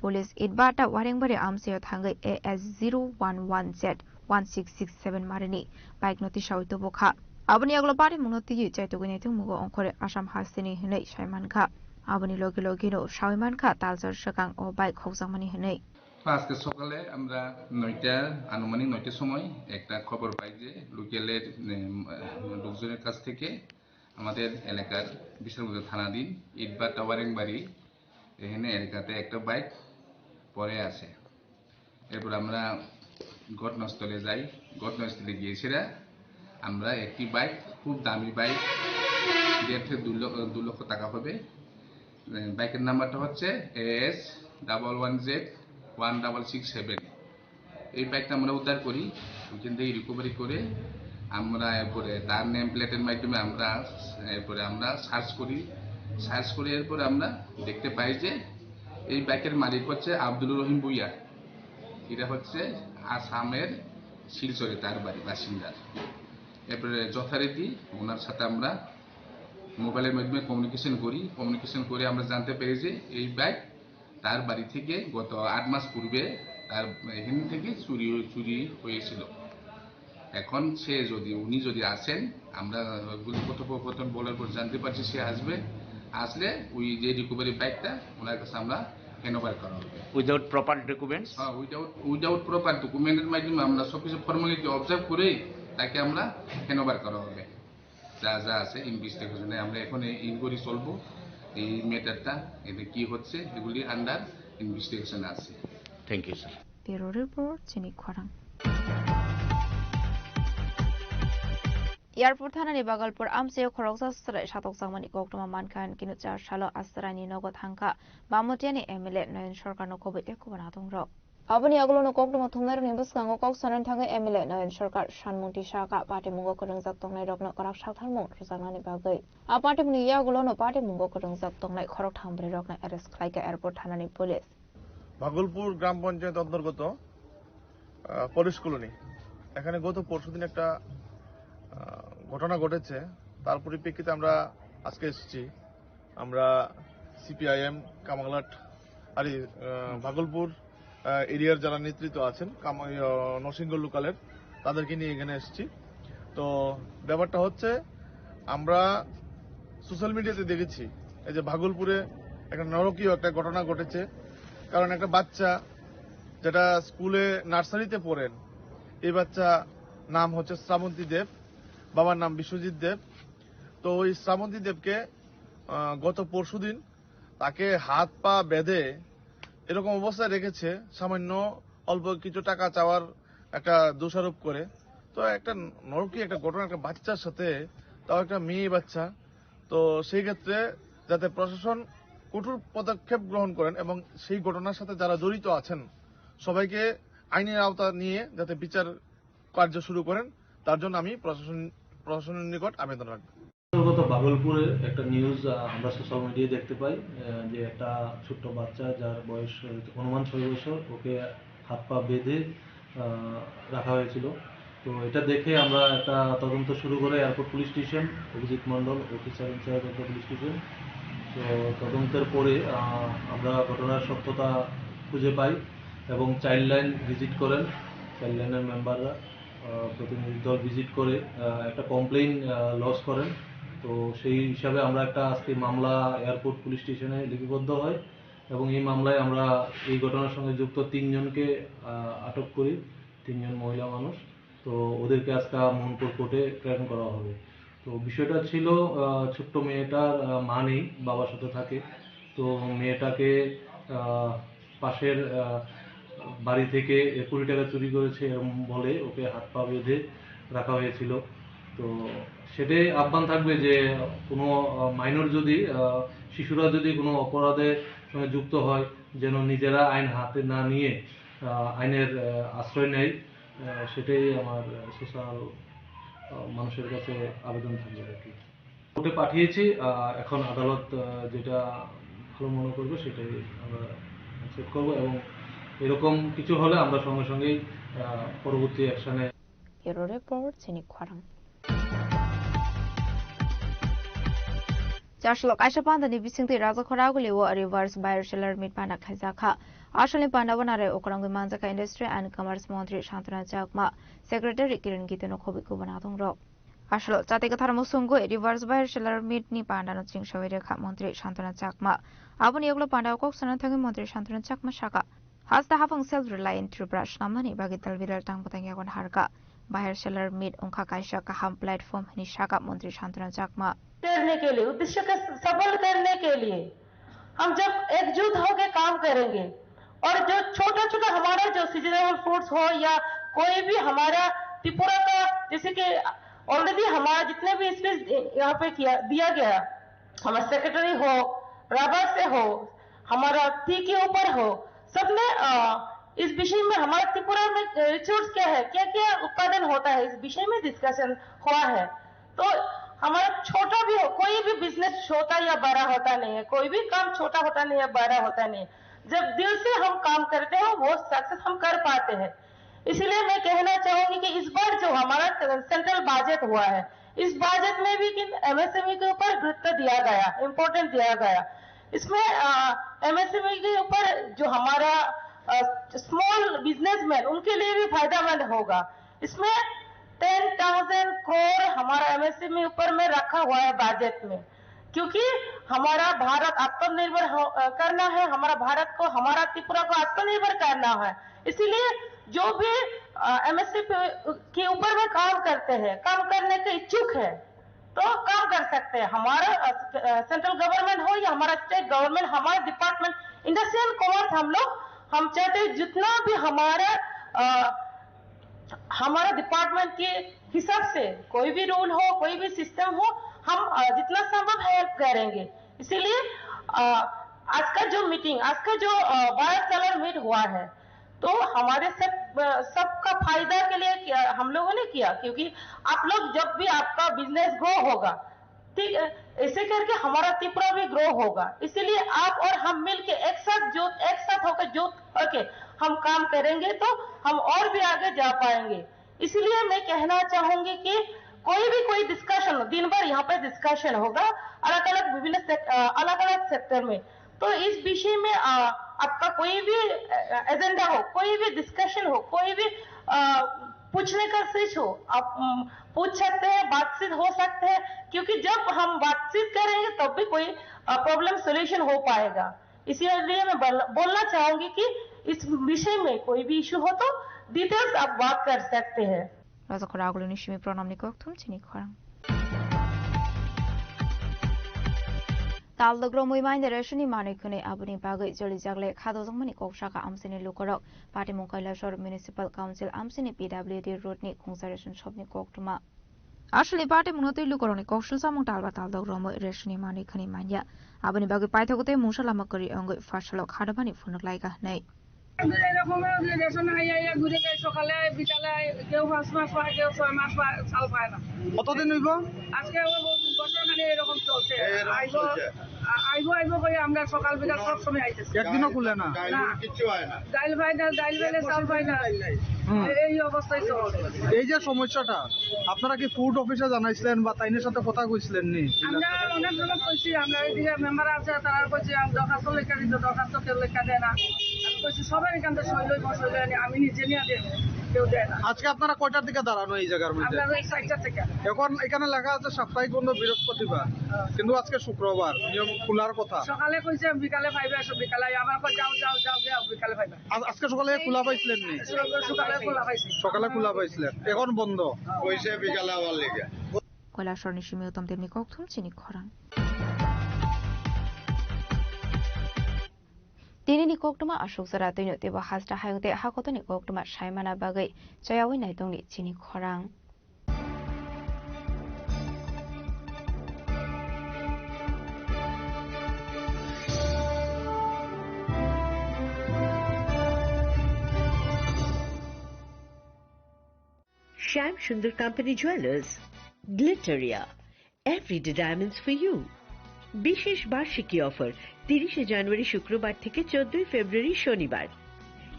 पुलिस इटबादा वारेंबारि आमसायाव थांगै AS011Z1667 मारिनि बाइक नोटिस सावितो बखा Aboni aglo pare munoti yu jaitu gini tu mugo ongkore Asam hasini hinai Shaiman Kha. Aboni logi logi no Shaiman Kha talsar shakang o bai khosang mani hinai. আজকে সকালে আমরা 9টা আনুমানিক 9টার সময় একটা খবর পাই যে লোকালের লোকজনের কাছ থেকে আমাদের এলাকার বিশালগঞ্জ থানাধীন ইটবা টাওয়ারিং বাড়ি এখানে এলাকাতে একটা বাইক পড়ে আছে। এরপর আমরা ঘটনাস্থলে যাই। ঘটনাস্থলে গিয়েছিরা আমরা একটি বাইক, খুব দামি বাইক, 1.5 থেকে 2 লক্ষ টাকা হবে। বাইকের নাম্বারটা হচ্ছে AS11Z1667। এই বাইকটা আমরা উদ্ধার করি, ওখান থেকে রিকভারি করে আমরা এরপরে তার নেম প্লেটের মাধ্যমে আমরা এরপরে আমরা সার্চ করি এরপরে আমরা দেখতে পাই যে এই বাইকের মালিক হচ্ছে আব্দুল রহিম ভুইয়া। এটা হচ্ছে আসামের শিলচরে তার বাড়ি বাসিন্দা। এরপরে যথারীতি ওনার সাথে আমরা মোবাইলের মাধ্যমে কমিউনিকেশন করে আমরা জানতে পেরেছি যে এই বাইক তার বাড়ি থেকে গত 8 মাস পূর্বে তার এখান থেকে চুরি হয়েছিল। এখন উনি যদি আসেন, আমরা কথোপকথন বলার পর জানতে পারছি সে আসলে ওই যে রিকভারি বাইকটা ওনার কাছে আমরা হ্যান্ডওভার করা হবে। Without proper documents? হ্যাঁ, উইদাউট প্রপার ডকুমেন্টের মাধ্যমে আমরা সবকিছু ফর্মালিটি অবজার্ভ করে তাকে আমরা হ্যান্ডওভার করা হবে। যা আছে ইনভেস্টিগেশনে আমরা এখন ইনকোয়ারি চলবো। এই ম্যাটারটা এটা কি হচ্ছে এগুলি আন্ডার ইনভেস্টিগেশন আছে। Thank you sir. Bureau Report Chinik Khwarang. Airport Thanani Bagalpur Amseo Khoroksa Srai Shatok Sangmani Koktoma Mankan Kinuchar Shalo Asrani Nogot Hanka Bamotiani MLA Nayan Sarkar no Kobite Kubanatong Ro. Aboni aglo no Koktoma Thumero Nimbus Kango Kok Sanan Thanga MLA Nayan Sarkar Shanmunti Shaka Party Mungo Kurang Zaktong Nai Rokno Korak Shakharmon Rosanani Bagai. A party Muni Yagulo no Party Mungo Kurang Zaktong Nai Khorok Thambri Rokna Arrest Klaika Airport Thanani Police. Bhagalpur গ্রাম পঞ্চায়েত অন্তর্গত পরিশ colony, এখানে গত পরশুদিন একটা ঘটনা ঘটেছে। তার পরিপ্রেক্ষিতে আমরা আজকে এসেছি। আমরা সিপিআইএম কামাংলাট আর ভাগলপুর এরিয়ার যারা নেতৃত্ব আছেন নরসিংহ লোকালের, তাদেরকে নিয়ে এখানে এসেছি। তো ব্যাপারটা হচ্ছে, আমরা সোশ্যাল মিডিয়াতে দেখেছি এই যে ভাগলপুরে একটা নরকীয় একটা ঘটনা ঘটেছে। কারণ একটা বাচ্চা যেটা স্কুলে নার্সারিতে পড়েন, এই বাচ্চা নাম হচ্ছে শ্রাবন্তী দেব, বাবার নাম বিশ্বজিৎ দেব। তো ওই শ্রাবন্তী দেবকে গত পরশুদিন তাকে হাত পা বেঁধে এরকম অবস্থায় রেখেছে, সামান্য অল্প কিছু টাকা চাওয়ার একটা দোষারোপ করে। তো একটা নরকীয় একটা ঘটনা, একটা বাচ্চার সাথে, তাও একটা মেয়ে বাচ্চা। তো সেই ক্ষেত্রে যাতে প্রশাসন কঠোর পদক্ষেপ গ্রহণ করেন এবং সেই ঘটনার সাথে যারা জড়িত আছেন সবাইকে আইনের আওতা নিয়ে যাতে বিচার কার্য শুরু করেন, তার জন্য আমি প্রশাসনের নিকট আবেদন রাখব। গত ভাগলপুরে একটা নিউজ আমরা সোশ্যাল মিডিয়ায় দেখতে পাই যে একটা ছোট্ট বাচ্চা যার বয়স অনুমান 6 বছর, ওকে হাত পা বেঁধে রাখা হয়েছিল। তো এটা দেখে আমরা একটা তদন্ত শুরু করে airport police station, Abhijit Mondal officer in charge of the police station. তো তদন্তের পরে আমরা ঘটনার সত্যতা খুঁজে পাই এবং চাইল্ড লাইন ভিজিট করেন। চাইল্ড লাইনের মেম্বাররা প্রতিনিধি দল ভিজিট করে একটা কমপ্লেইন লজ করেন। তো সেই হিসাবে আমরা একটা আজকে মামলা এয়ারপোর্ট পুলিশ স্টেশনে লিপিবদ্ধ হয় এবং এই মামলায় আমরা এই ঘটনার সঙ্গে যুক্ত 3 জনকে আটক করি, 3 জন মহিলা মানুষ। তো ওদেরকে আজকে মোহনপুর কোর্টে প্রেরণ করা হবে। তো বিষয়টা ছিল, ছোট্ট মেয়েটার মা নেই, বাবার সাথে থাকে। তো মেয়েটাকে পাশের বাড়ি থেকে 20 টাকা চুরি করেছে এরকম বলে ওকে হাত পা বেঁধে রাখা হয়েছিল। তো সেটাই আহ্বান থাকবে যে কোনো মাইনর যদি শিশুরা যদি কোনো অপরাধের সঙ্গে যুক্ত হয়, যেন নিজেরা আইন হাতে না নিয়ে আইনের আশ্রয় নেয়। সেটাই আমার সোশ্যাল মানুষের কাছে আবেদন থাকবে আর কি। কোর্টে পাঠিয়েছি, এখন আদালত যেটা ভালো মনে করবে সেটাই আমরা অ্যাকসেপ্ট করবো এবং এরকম কিছু হলে আমরা সঙ্গে সঙ্গেই পরবর্তী অ্যাকশনে। Bureau Report Chinik Khwarang. Jashlok Aisha Pandani Bisingti Raza Khoraguli wa reverse biochiller meet pana khajaka. Ashali Pandavanare Okrang Manjaka Industry and Commerce Montri Shantana Jakma Secretary Kiran Gitano Khobiku Banatong Ro. আসলে জাতিগত মুসুঙ্গো reverse বাইর seller meet নি পান্ডানো চিং সবাই রেখা মন্ত্রী শান্তনা চাকমা আবনি এগুলো পান্ডাও cock সানা থাকে মন্ত্রী শান্তনা চাকমা শাখা হাসদা হাফং সেলফ রিলায়েন্ট ত্রিপুরা নামানি বাগি তালবিরার টাংপতাঙ্গি এখন হারকা बाहर सेलर मिट उनका कायशा का हम प्लेटफॉर्म निशाका मंत्री शांतना चाकमा करने के लिए उद्देश्य को सफल करने के लिए हम जब एकजुट होकर काम करेंगे और जो छोटा छोटा हमारा जो सीजनल फ्रूट्स हो या कोई भी हमारा त्रिपुरा का जैसे कि ऑलरेडी हमारा जितने भी स्पेस यहाँ पे दिया गया हमारा सेक्रेटरी हो रबर से हो हमारा टी के ऊपर हो सब में इस विषय में हमारे त्रिपुरा में रिसोर्स क्या है क्या क्या उत्पादन होता है इस विषय में डिस्कशन हुआ है तो हमारा छोटा भी हो कोई भी बिजनेस छोटा या बड़ा होता नहीं है कोई भी काम छोटा होता नहीं है बड़ा होता नहीं है जब दिल से हम काम करते हैं वो सक्सेस हम कर पाते हैं इसलिए मैं कहना चाहूंगी कि इस बार जो हमारा सेंट्रल बजट हुआ है इस बजट में भी एमएसएमई के ऊपर गुरुत्व दिया गया इम्पोर्टेंट दिया गया इसमें एमएसएमई के ऊपर जो हमारा स्मॉल बिजनेसमैन उनके लिए भी फायदेमंद होगा इसमें 10,000 करोड़ हमारा एमएसएमई ऊपर में रखा हुआ है बजट में क्योंकि हमारा भारत आत्मनिर्भर करना है हमारा भारत को हमारा त्रिपुरा को आत्मनिर्भर करना है इसीलिए जो भी एमएसएमई के ऊपर में काम करते हैं काम करने के इच्छुक है तो काम कर सकते हैं हमारा सेंट्रल गवर्नमेंट हो या हमारा स्टेट गवर्नमेंट हमारा डिपार्टमेंट इंडस्ट्रियल कॉमर्स हम चाहते हैं जितना भी हमारा डिपार्टमेंट के हिसाब से कोई भी रूल हो कोई भी सिस्टम हो हम जितना संभव हेल्प करेंगे इसीलिए आज का जो मीटिंग आज का जो भारत सेलर मीट हुआ है तो हमारे सबका फायदा के लिए हम लोगों ने किया क्योंकि आप लोग जब भी आपका बिजनेस ग्रो होगा ठीक ऐसे करके हमारा त्रिपुरा भी ग्रो होगा इसीलिए आप और हम मिलके एक साथ होकर जुट होके हम काम करेंगे तो हम और भी आगे जा पाएंगे इसलिए मैं कहना चाहूंगी कि कोई डिस्कशन दिन भर यहाँ पे डिस्कशन होगा अलग अलग सेक्टर में तो इस विषय में आपका कोई भी एजेंडा हो कोई भी डिस्कशन हो कोई भी पूछने का स्विच हो आप पूछ सकते हैं बातचीत हो सकते हैं क्योंकि जब हम बातचीत करेंगे तब भी कोई प्रॉब्लम सोल्यूशन हो पाएगा इसलिए मैं बोलना चाहूंगी कि इस विषय में कोई भी इशू हो तो डिटेल्स आप बात कर सकते हैं राजाखरागुलो निशिमी प्रणाम निको तुम चिनी खरां तालदग्रो मुइमाइन रेशनी मानिकुने आबुनि बागै जलि जागले खादोजंमनि कोकसाका आमसिनि लुकरक पाटिमु कैलाशर म्युनिसिपल काउन्सिल आमसिनि पिडब्ल्यूडी रोडनि खुंसारेसन सबनि कोकटुमा आशले पाटिमुनोते लुकरनि कोकसल सामु तालबा तालदग्रो मु रेशनी मानिकुनि मान्या आबुनि बागै पाइथगते मुसलामा करि अंगै फासलो खादबानि फुनक लायगा नै কতদিন হইব আজকে বছরখানি এরকম চলছে আইবো করে আমরা সকাল বিকাল সব সময় আইতেছি একদিনও খুলে না কিচ্ছু হয় না ডাইল বেলে চাল পাই না এই অবস্থায় চলছে এই যে সমস্যাটা আপনারা কি ফুড অফিসে জানাইছিলেন বা তাইনের সাথে কথা কইছিলেন নি আমরা অনেক সময় কইছি আমরা এদিকে মেম্বার আছে তারা কইছি দরখাস্ত লেখা দিত দরখাস্ত কেউ লেখা দেয় না আমি কইছি সবাই এখান থেকে শৈলই বসলে আমি নিজে নিয়ে দেব কেউ দেয় না আজকে আপনারা কয়টার দিকে দাঁড়ানো এই জায়গার মধ্যে আমরা এই সাইডটা থেকে এখন এখানে লেখা আছে সাপ্তাহিক বন্ধ বৃহস্পতিবার কিন্তু আজকে শুক্রবার নিয়ম খোলার কথা সকালে কইছে বিকালে পাইবে আসো বিকালে আবার কই যাও বিকালে পাইবে আজকে সকালে খোলা পাইছিলেন নি সকালে খোলা পাইছিলেন এখন বন্ধ কইছে বিকালে আবার লেগে কৈলাসর নিশিমি উত্তম দেবনি কোকথুম চিনি খরাং दिनैनि कोकटमा अशोक जरा दैनो तेबा हाजरा हायंते हाखतनि कोकटमा सायमाना बागै जयावै नायदंनि चिनि खरां Shyam Sundar Company Jewelers, Glitteria, everyday diamonds for you. বিশেষ বার্ষিকী অফার 30 জানুয়ারি শুক্রবার থেকে 14 ফেব্রুয়ারি শনিবার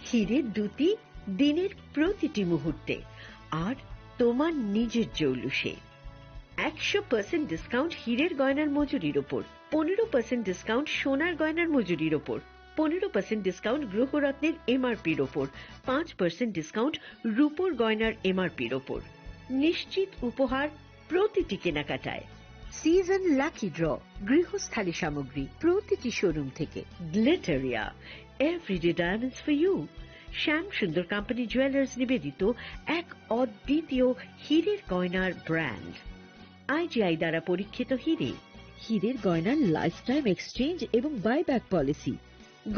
হিরে দুটি দিনের প্রতিটি মুহূর্তে আর তোমার নিজের জৌলুসে 100% ডিসকাউন্ট হিরের গয়নার মজুরির উপর 15% ডিসকাউন্ট সোনার গয়নার মজুরির উপর 15% ডিসকাউন্ট গ্রহরত্নের এমআরপির উপর 5% ডিসকাউন্ট রূপোর গয়নার এমআরপির উপর নিশ্চিত উপহার প্রতিটি কেনাকাটায়। সিজন লাকি ড্র গৃহস্থালী সামগ্রী প্রতিটি শোরুম থেকে। Glitteria everyday diamonds for you. Shyam Sundar company jewellers নিবেদিত এক অদ্বিতীয় হীরের গয়নার ব্র্যান্ড। IGI দ্বারা পরীক্ষিত হিরে। হীরের গয়নার লাইফ টাইম এক্সচেঞ্জ এবং বাইব্যাক পলিসি।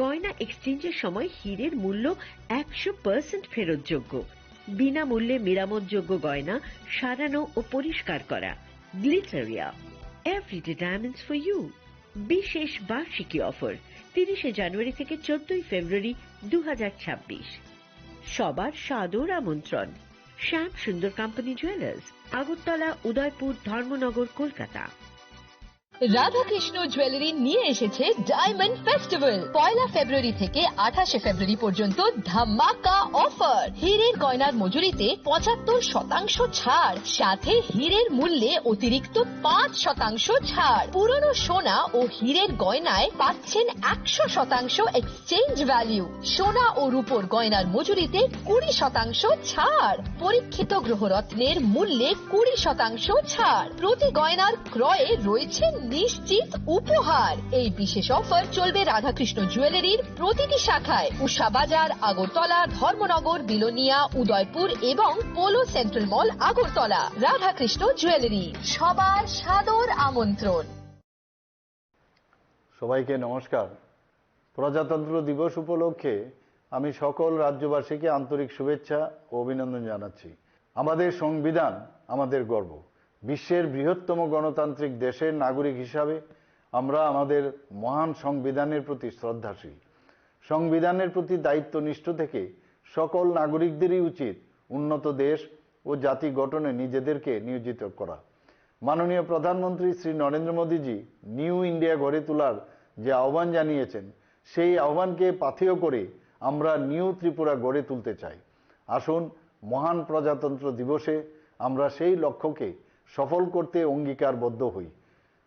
গয়না এক্সচেঞ্জের সময় হীরের মূল্য 100% ফেরতযোগ্য। বিনামূল্যে মেরামতযোগ্য গয়না সারানো ও পরিষ্কার করা। Glitteria everyday diamonds for you. বিশেষ বার্ষিকী অফার 30 জানুয়ারি থেকে 14 ফেব্রুয়ারি 2026। সবার সাদর আমন্ত্রণ। শ্যাম Sundar company jewellers, Agartala, Udaipur, Dharmanagar, Kolkata. Radhakrishna jewellery নিয়ে এসেছে ডায়মন্ড ফেস্টিভ্যাল। 1 ফেব্রুয়ারি থেকে 28 ফেব্রুয়ারি পর্যন্ত ধামাকা অফার। হীরের গয়নার মজুরিতে 75% ছাড়, সাথে হীরের মূল্যে অতিরিক্ত 5% ছাড়। পুরনো সোনা ও হীরের গয়নায় পাচ্ছেন 100% এক্সচেঞ্জ ভ্যালু। সোনা ও রূপোর গয়নার মজুরিতে 20% ছাড়। পরীক্ষিত গ্রহরত্নের মূল্যে 20% ছাড়। প্রতি গয়নার ক্রয়ে রয়েছে নিশ্চিত উপহার। এই বিশেষ অফার চলবে রাধাকৃষ্ণ জুয়েলারির প্রতিটি শাখায়, উষা বাজার, আগরতলা, ধর্মনগর, বিলোনিয়া, উদয়পুর এবং পোলো সেন্ট্রাল মল, আগরতলা। রাধাকৃষ্ণ জুয়েলারি, সবার সাদর আমন্ত্রণ। সবাইকে নমস্কার। প্রজাতন্ত্র দিবস উপলক্ষে আমি সকল রাজ্যবাসীকে আন্তরিক শুভেচ্ছা ও অভিনন্দন জানাচ্ছি। আমাদের সংবিধান আমাদের গর্ব। বিশ্বের বৃহত্তম গণতান্ত্রিক দেশের নাগরিক হিসাবে আমরা আমাদের মহান সংবিধানের প্রতি শ্রদ্ধাশীল। সংবিধানের প্রতি দায়িত্বনিষ্ঠ থেকে সকল নাগরিকদেরই উচিত উন্নত দেশ ও জাতি গঠনে নিজেদেরকে নিয়োজিত করা। মাননীয় প্রধানমন্ত্রী শ্রী নরেন্দ্র মোদীজি নিউ ইন্ডিয়া গড়ে তোলার যে আহ্বান জানিয়েছেন, সেই আহ্বানকে পাথেয় করে আমরা নিউ ত্রিপুরা গড়ে তুলতে চাই। আসুন মহান প্রজাতন্ত্র দিবসে আমরা সেই লক্ষ্যকে সফল করতে অঙ্গীকারবদ্ধ হই।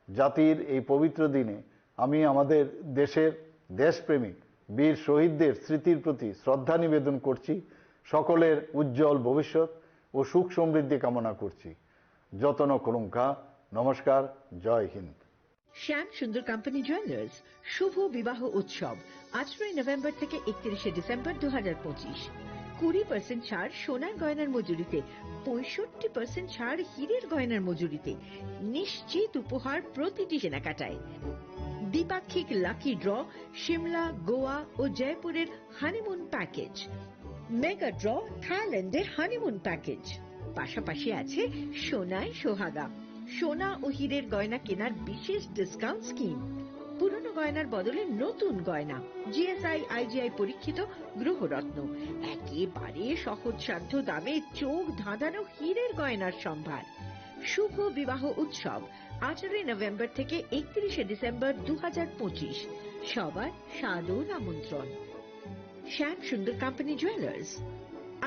জাতির এই পবিত্র দিনে আমি আমাদের দেশের দেশপ্রেমিক বীর শহীদদের স্মৃতির প্রতি শ্রদ্ধা নিবেদন করছি। সকলের উজ্জ্বল ভবিষ্যৎ ও সুখ সমৃদ্ধি কামনা করছি। যতন করুঙ্কা। নমস্কার। জয় হিন্দ। শ্যাম সুন্দর কোম্পানি জুয়েলার্স শুভ বিবাহ উৎসব 18 নভেম্বর থেকে 31 ডিসেম্বর 2025। 20% ছাড় সোনার গয়নার মজুরিতে, 65% ছাড় হীরের গয়নার মজুরিতে, নিশ্চিত উপহার প্রতিটি কেনাকাটায়। দ্বিপাক্ষিক লাকি ড্র শিমলা, গোয়া ও জয়পুরের হানিমুন প্যাকেজ। মেগা ড্র থাইল্যান্ডের হানিমুন প্যাকেজ। পাশাপাশি আছে সোনায় সোহাগা, সোনা ও হীরের গয়না কেনার বিশেষ ডিসকাউন্ট স্কিম। পুরনো গয়নার বদলে নতুন গয়না, GSI IGI পরীক্ষিত গ্রহরত্ন, একেবারে সহজসাধ্য দামে চোখ ধাঁধানো হীরের গয়নার সম্ভার। শুভ বিবাহ উৎসব 18 নভেম্বর থেকে 31 ডিসেম্বর 2025। সবার সাদর আমন্ত্রণ। শ্যাম সুন্দর কোম্পানি জুয়েলার্স,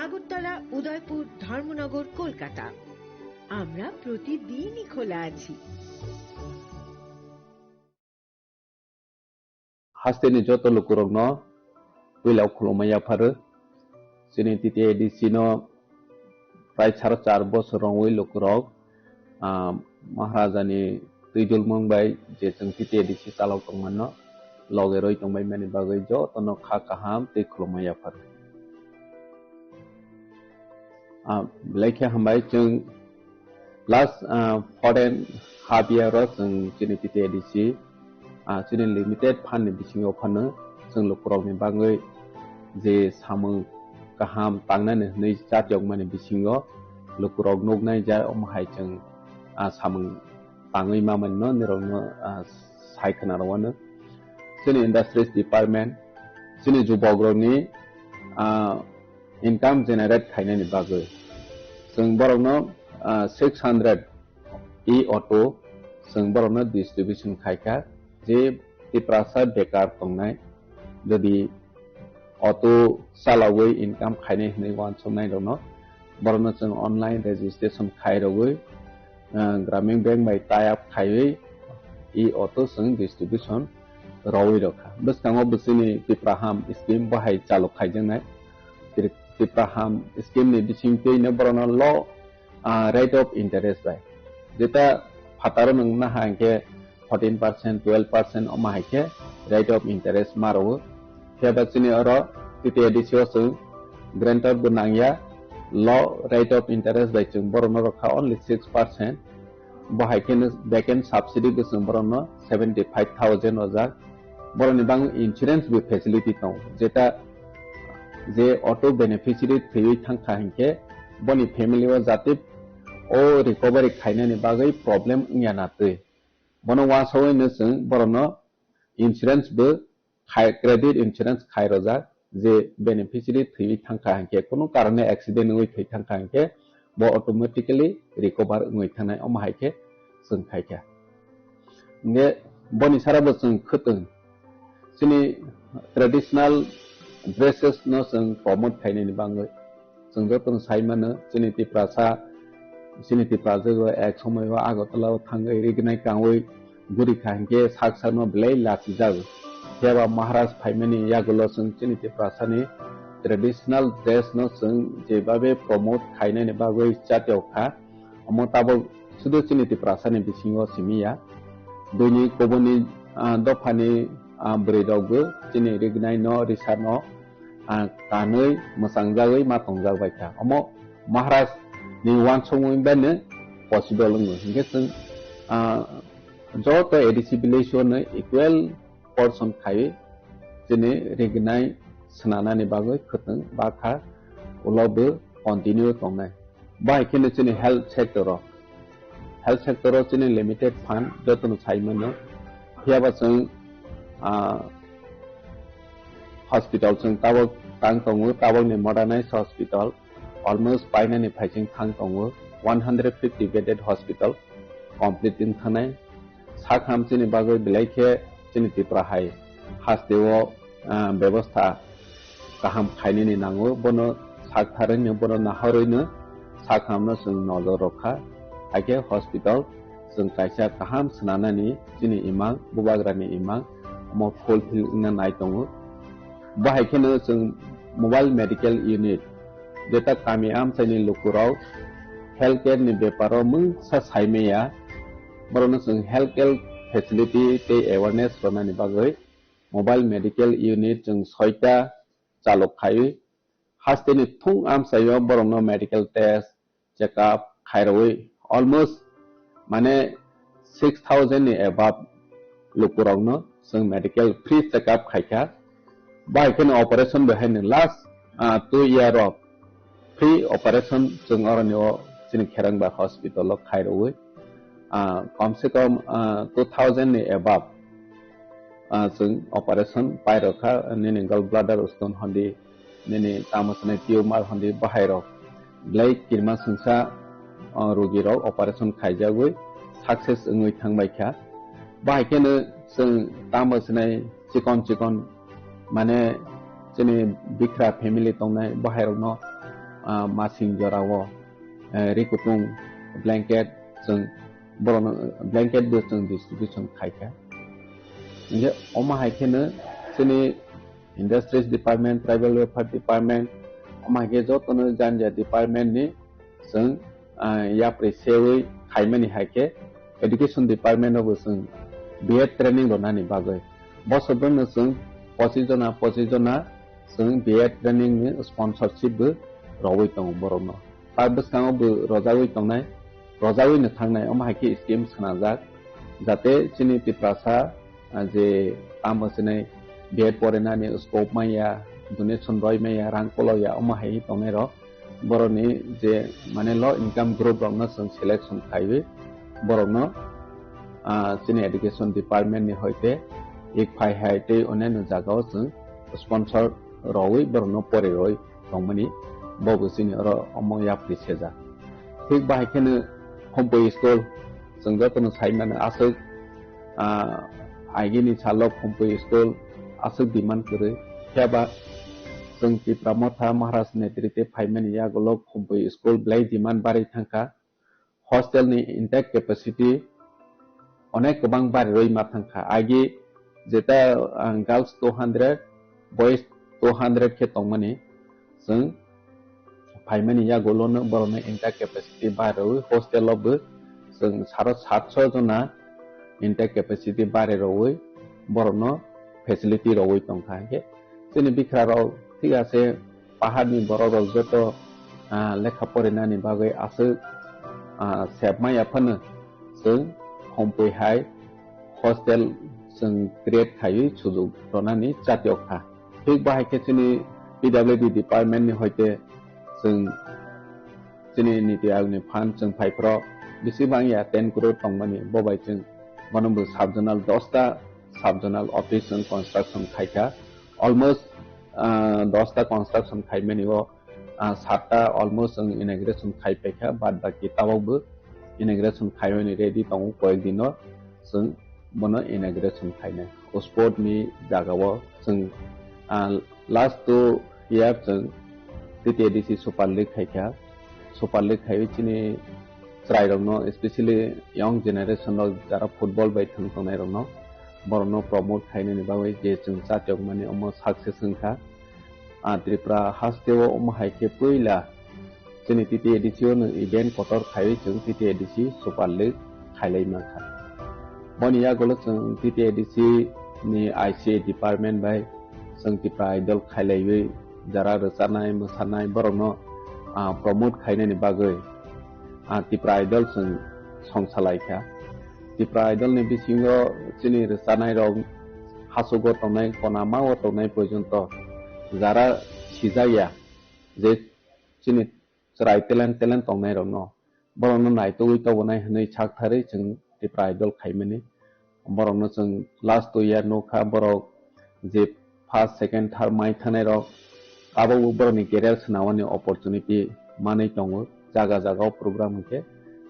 আগরতলা, উদয়পুর, ধর্মনগর, কলকাতা। আমরা প্রতিদিনই খোলা আছি। Hasteni joto lukurogno wilau khulumaya pharu sini titi edisi no prai 4.5 bosorong wi lukurog Maharaja ni tuijul mongbai je jeng titi edisi chalok tongmano loge roi tongbai mani bagai jo tono kha kaham tei khulumaya pharu laikhe hambai jeng last foreign half year ro jeng sini titi edisi sini limited fan bisingo phano jeng lukurog ni bagai je samung kaham tangnani nei jatiok mani bisingo lukurog nognai ja omhai jeng samung tangui mamon no nirogno saikana rawano sini industries department sini jubogrogni income generate khainani bagai jeng borogno 600 e-auto jeng borogno distribution khaika je tiprasa bekar tongnai jodi auto salawai income khainai hnai wan somnai rono borno jeng online registration khairogoi গ্রামীণ bank by tie up খাইয়ে ই auto song distribution রওই রখা বসকাঙ্গ বসিনি টিপ্রাহাম scheme বাহাই চালু খাইজেंनाय টিপ্রাহাম scheme नि बिसिंते न बरन ल rate of interest by যেটা ফাতারো নংনা হাঙ্কে 14% 12% অমা হাইকে rate of interest মারো হেবা চিনি অর তিতে এডিসিও সং গ্রান্টার বুনাংয়া low rate of interest by chung borono rokha only 6% bahaiken backend subsidy be chung borono 75000 ojak boroni bang insurance be facility tong jeta je auto beneficiary thui thangkha hinke boni family o jate o recovery khaina ni bagai problem nya na tui bono wa soi ne chung borono insurance be khai credit insurance khai rojak যে beneficiary থৈ থাকা হাঙ্কে কোনো কারণে accident হই থৈ থাকা হাঙ্কে ব automatically recover হই থানাय অমাहायके जों खायका ने बनि साराबो जों खतों जोंनि ट्रेडिशनल ड्रेसेस न जों प्रमोट खायनायनि बाङै जों जतन साइमानो जोंनि तिप्राजो एक समय आगरतलाव थाङै रिगनाय कावै गुरि खांके साकसानो ब्लै लाखि जागो हेबा महाराज फाइमानि यागुलो जों जोंनि तिप्रासानि ट्रेडिशनल ड्रेस न जों जेबाबे प्रमोट खायनायनि बागै जातियावखा अमताबो सुदु जोंनि तिप्रासानि बिसिङाव सिमिया दुनि कोबनि दफानि ब्रेदावबो जोंनि रिगनाय न रिसा न कानै मोसांजागै मातंजाबायथा अम महाराज नि वान सङैबानो पसिबल नो हिंगे जों जत एडिसि बिलेसनो इक्वल पर्सन खायो जोंनि रिगनाय स्नानानि बागै खतों बाखा उलावबो कन्टिन्यू खालामनाय बाहायखिनो जोंनि हेल्थ सेक्टराव जोंनि लिमिटेड फान्ड जतन साइमोनो हेबा जों हॉस्पिटल जों ताबक तां दङो ताबकनि मडार्नाइज हॉस्पिटल अलमोस्ट बायनानि फाइजिं थां दङो 150 बेडेड हॉस्पिटल कमप्लीट इन थानाय साखाम जोंनि बागै बिलाइखे जोंनि तिप्राहाय हास्तेव व्यवस्था गाहाम खायनायनि नांगौ बनो साकथारैनो बनो नाहरैनो साखामनो जों नजर रखा आगे हॉस्पिटल जों कायसा गाहाम स्नानानि जोंनि इमां बुबाग्रानि इमां म फुलफिल नाय दङ बाहायखिनो जों मोबाइल मेडिकल यूनिट जेता कामी आमसाइनि लुकुराव हेल्थ केयर नि बेपाराव मुंसा साइमेया बरनो जों हेल्थ केयर फेसिलिटी ते अवेयरनेस रनानि बागै मोबाइल मेडिकल यूनिट जों 6टा चालक खायो हास्तेनि थुं आमसाइयाव बरनो मेडिकल टेस्ट चेकअप खायरवै अलमोस्ट माने 6000 नि एबाब लुकुरावनो जों मेडिकल फ्री चेकअप खायका बाहायखिनो ऑपरेशन बेहायनो last 2 year of free operation जों अरनियो जोंनि खेरांबा हॉस्पिटलाव खायरवै कम से कम 2000 नि एबाब जों ऑपरेशन पायरखा निनि गल ब्लाडर स्टोन हंदी निनि तामसने ट्यूमर हंदी बाहायरो ब्लै किरमा संसा रोगिराव ऑपरेशन खायजागै सक्सेस ओङै थांबायखा बाहायखिनो जों तामसने चिकन माने जोंनि बिख्रा फेमिली दंनाय बाहायरनो मासिं जरावो रिकुटुं ब्लैंकेट जों बरनो ब्लैंकेट बो जों डिस्ट्रीब्यूशन खायका ये अमाहायखिनो जोंनि industries department tribal welfare department अमाहायखे जतनो जानजा डिपार्टमेंट नि जों या प्रेसेवै खायमानि हायखे एजुकेशन डिपार्टमेंट अबो जों बीएड ट्रेनिंग रनानि बागै बसबनो जों 25 जना जों बीएड ट्रेनिंग नि स्पॉन्सरशिप बो रवै दं बरनो ताबसकांबो रजावै दंनाय रजावैनो थांनाय अमाहायखे स्कीम सनाजाक जाते जोंनि तिप्रासा जे तामसने बीएड परेनानि स्कोप माया डोनेशन रय माया रां कलया अमाहाय दंनाय बरनि जे माने लो इनकम ग्रुप रनो जों सिलेक्शन खायो बरनो जोंनि एजुकेशन डिपार्टमेंट नि होते एक फाइ हायते अनेनो जागाव जों स्पॉन्सर रवै बरनो परे रय दंमनि बबोसिनि अर अमया प्रिसेजा ठीक बाहायखिनो कम्पो स्कूल जों जतनो साइमानो आसो आइगिनि सालो कम्पो स्कूल आसो डिमांड करे हेबा जों तिप्रामथा महाराज नेतृत्व फाइमानि यागलो कम्पो स्कूल ब्लै डिमांड बारै थांका हॉस्टेल नि इंटेक कैपेसिटी अनेक गोबां बारै मा थांका आइगि जेता गर्ल्स 200 बॉयज 200 के तंगमनि जों फाइमानि यागलोनो बरनो इंटेक कैपेसिटी बारै हॉस्टेलावबो जों 750 जना इनटेक कैपेसिटी बारे रवै बरनो फेसिलिटी रवै तंखाके जोंनि बिखराव ठीक आसे पाहाड़नि बर'राव जत लेखा फरायनायनि बागै आसो सेबमायाफोरनो जों हमफैहाय हस्टेल जों क्रिएट खायो सुजुग रनानि जातियखा ठीक बाहायके जोंनि PWD डिपार्टमेंटनि हयते जों जोंनि नीति आयोगनि फान्ड जों फाइफ्र बेसेबांया 10 करोड़ तंमानि बबाय जों मनबो साबजोनाल 10टा साबजोनाल ऑफिस जों कंस्ट्रक्शन खायका अलमोस्ट 10टा कंस्ट्रक्शन खायमेनि वो 7टा अलमोस्ट जों इनॉग्रेशन खायपेखा बाद बाकी तावबो इनॉग्रेशन खायवेनि रेडी दं कय दिनो जों मनो इनॉग्रेशन खायने स्पोर्ट नि जागाव जों लास्ट 2 year जों TTADC सुपर लीग खायका सुपर लीग खायचिनि ट्राइरनो स्पेशली यंग जनरेशन जरा फुटबल बाय थंनाय रनो बरनो प्रमोट खायने बावै जे जों जातियक माने अमो सक्सेस होनखा त्रिपुरा हास्टेव अमो हायके पहिला जोंनि TTADC नो इवेंट कटर खायै जों TTADC सुपर लीग खायलाय माखा बनिया गलो जों TTADC नि ICA डिपार्टमेंट बाय जों त्रिपुरा आइडल खायलायै जरा रोजानाय मोसानाय बरनो प्रमोट खायने बागै त्रिपुरा आइडल जों संसालायखा त्रिपुरा आइडल नि बिसिङाव जोंनि रोजानाय रं हासुगो तंनाय कनामा तंनाय पर्यन्त जरा सिजाया जे जोंनि जरा टैलेंट तंनाय रनो बरनो नायतोय तबनाय हनै छाकथारै जों त्रिपुरा आइडल खायमेनि बरनो जों लास्ट 2 year नोखा बर जे फर्स्ट सेकेंड थर्ड माइ थानाय र आबो बरनि कैरियर सनावनि अपॉर्चुनिटी मानै दङ जागा जागाव प्रोग्राम के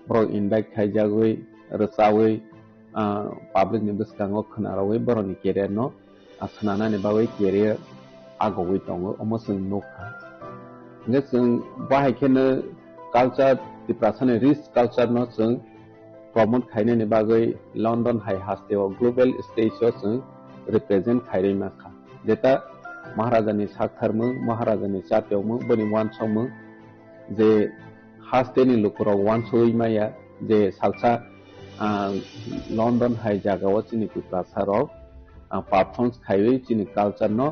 बर इनवाइट खायजागै रसावै पब्लिक नि बसकाङो खनारावै बरनि कैरियर न आसनानानि बावै कैरियर आगवै दङ अमसों नोखा ने जों बाहायखेनो कल्चर त्रिपुरानि रिच कल्चर न जों प्रमोट खायने बागै लंडन हाई हास्टेव ग्लोबल स्टेजआव जों रिप्रेजेंट खायरै माखा जेता महाराजानि साखथारमो महाराजानि जातियावमो बनि वानसमो जे हास्टेनि लुकुराव वानसोय माया जे सालसा लंडन हाई जागाव चिनि त्रिपुरा साराव परफॉर्मेंस खायै चिनि कल्चर न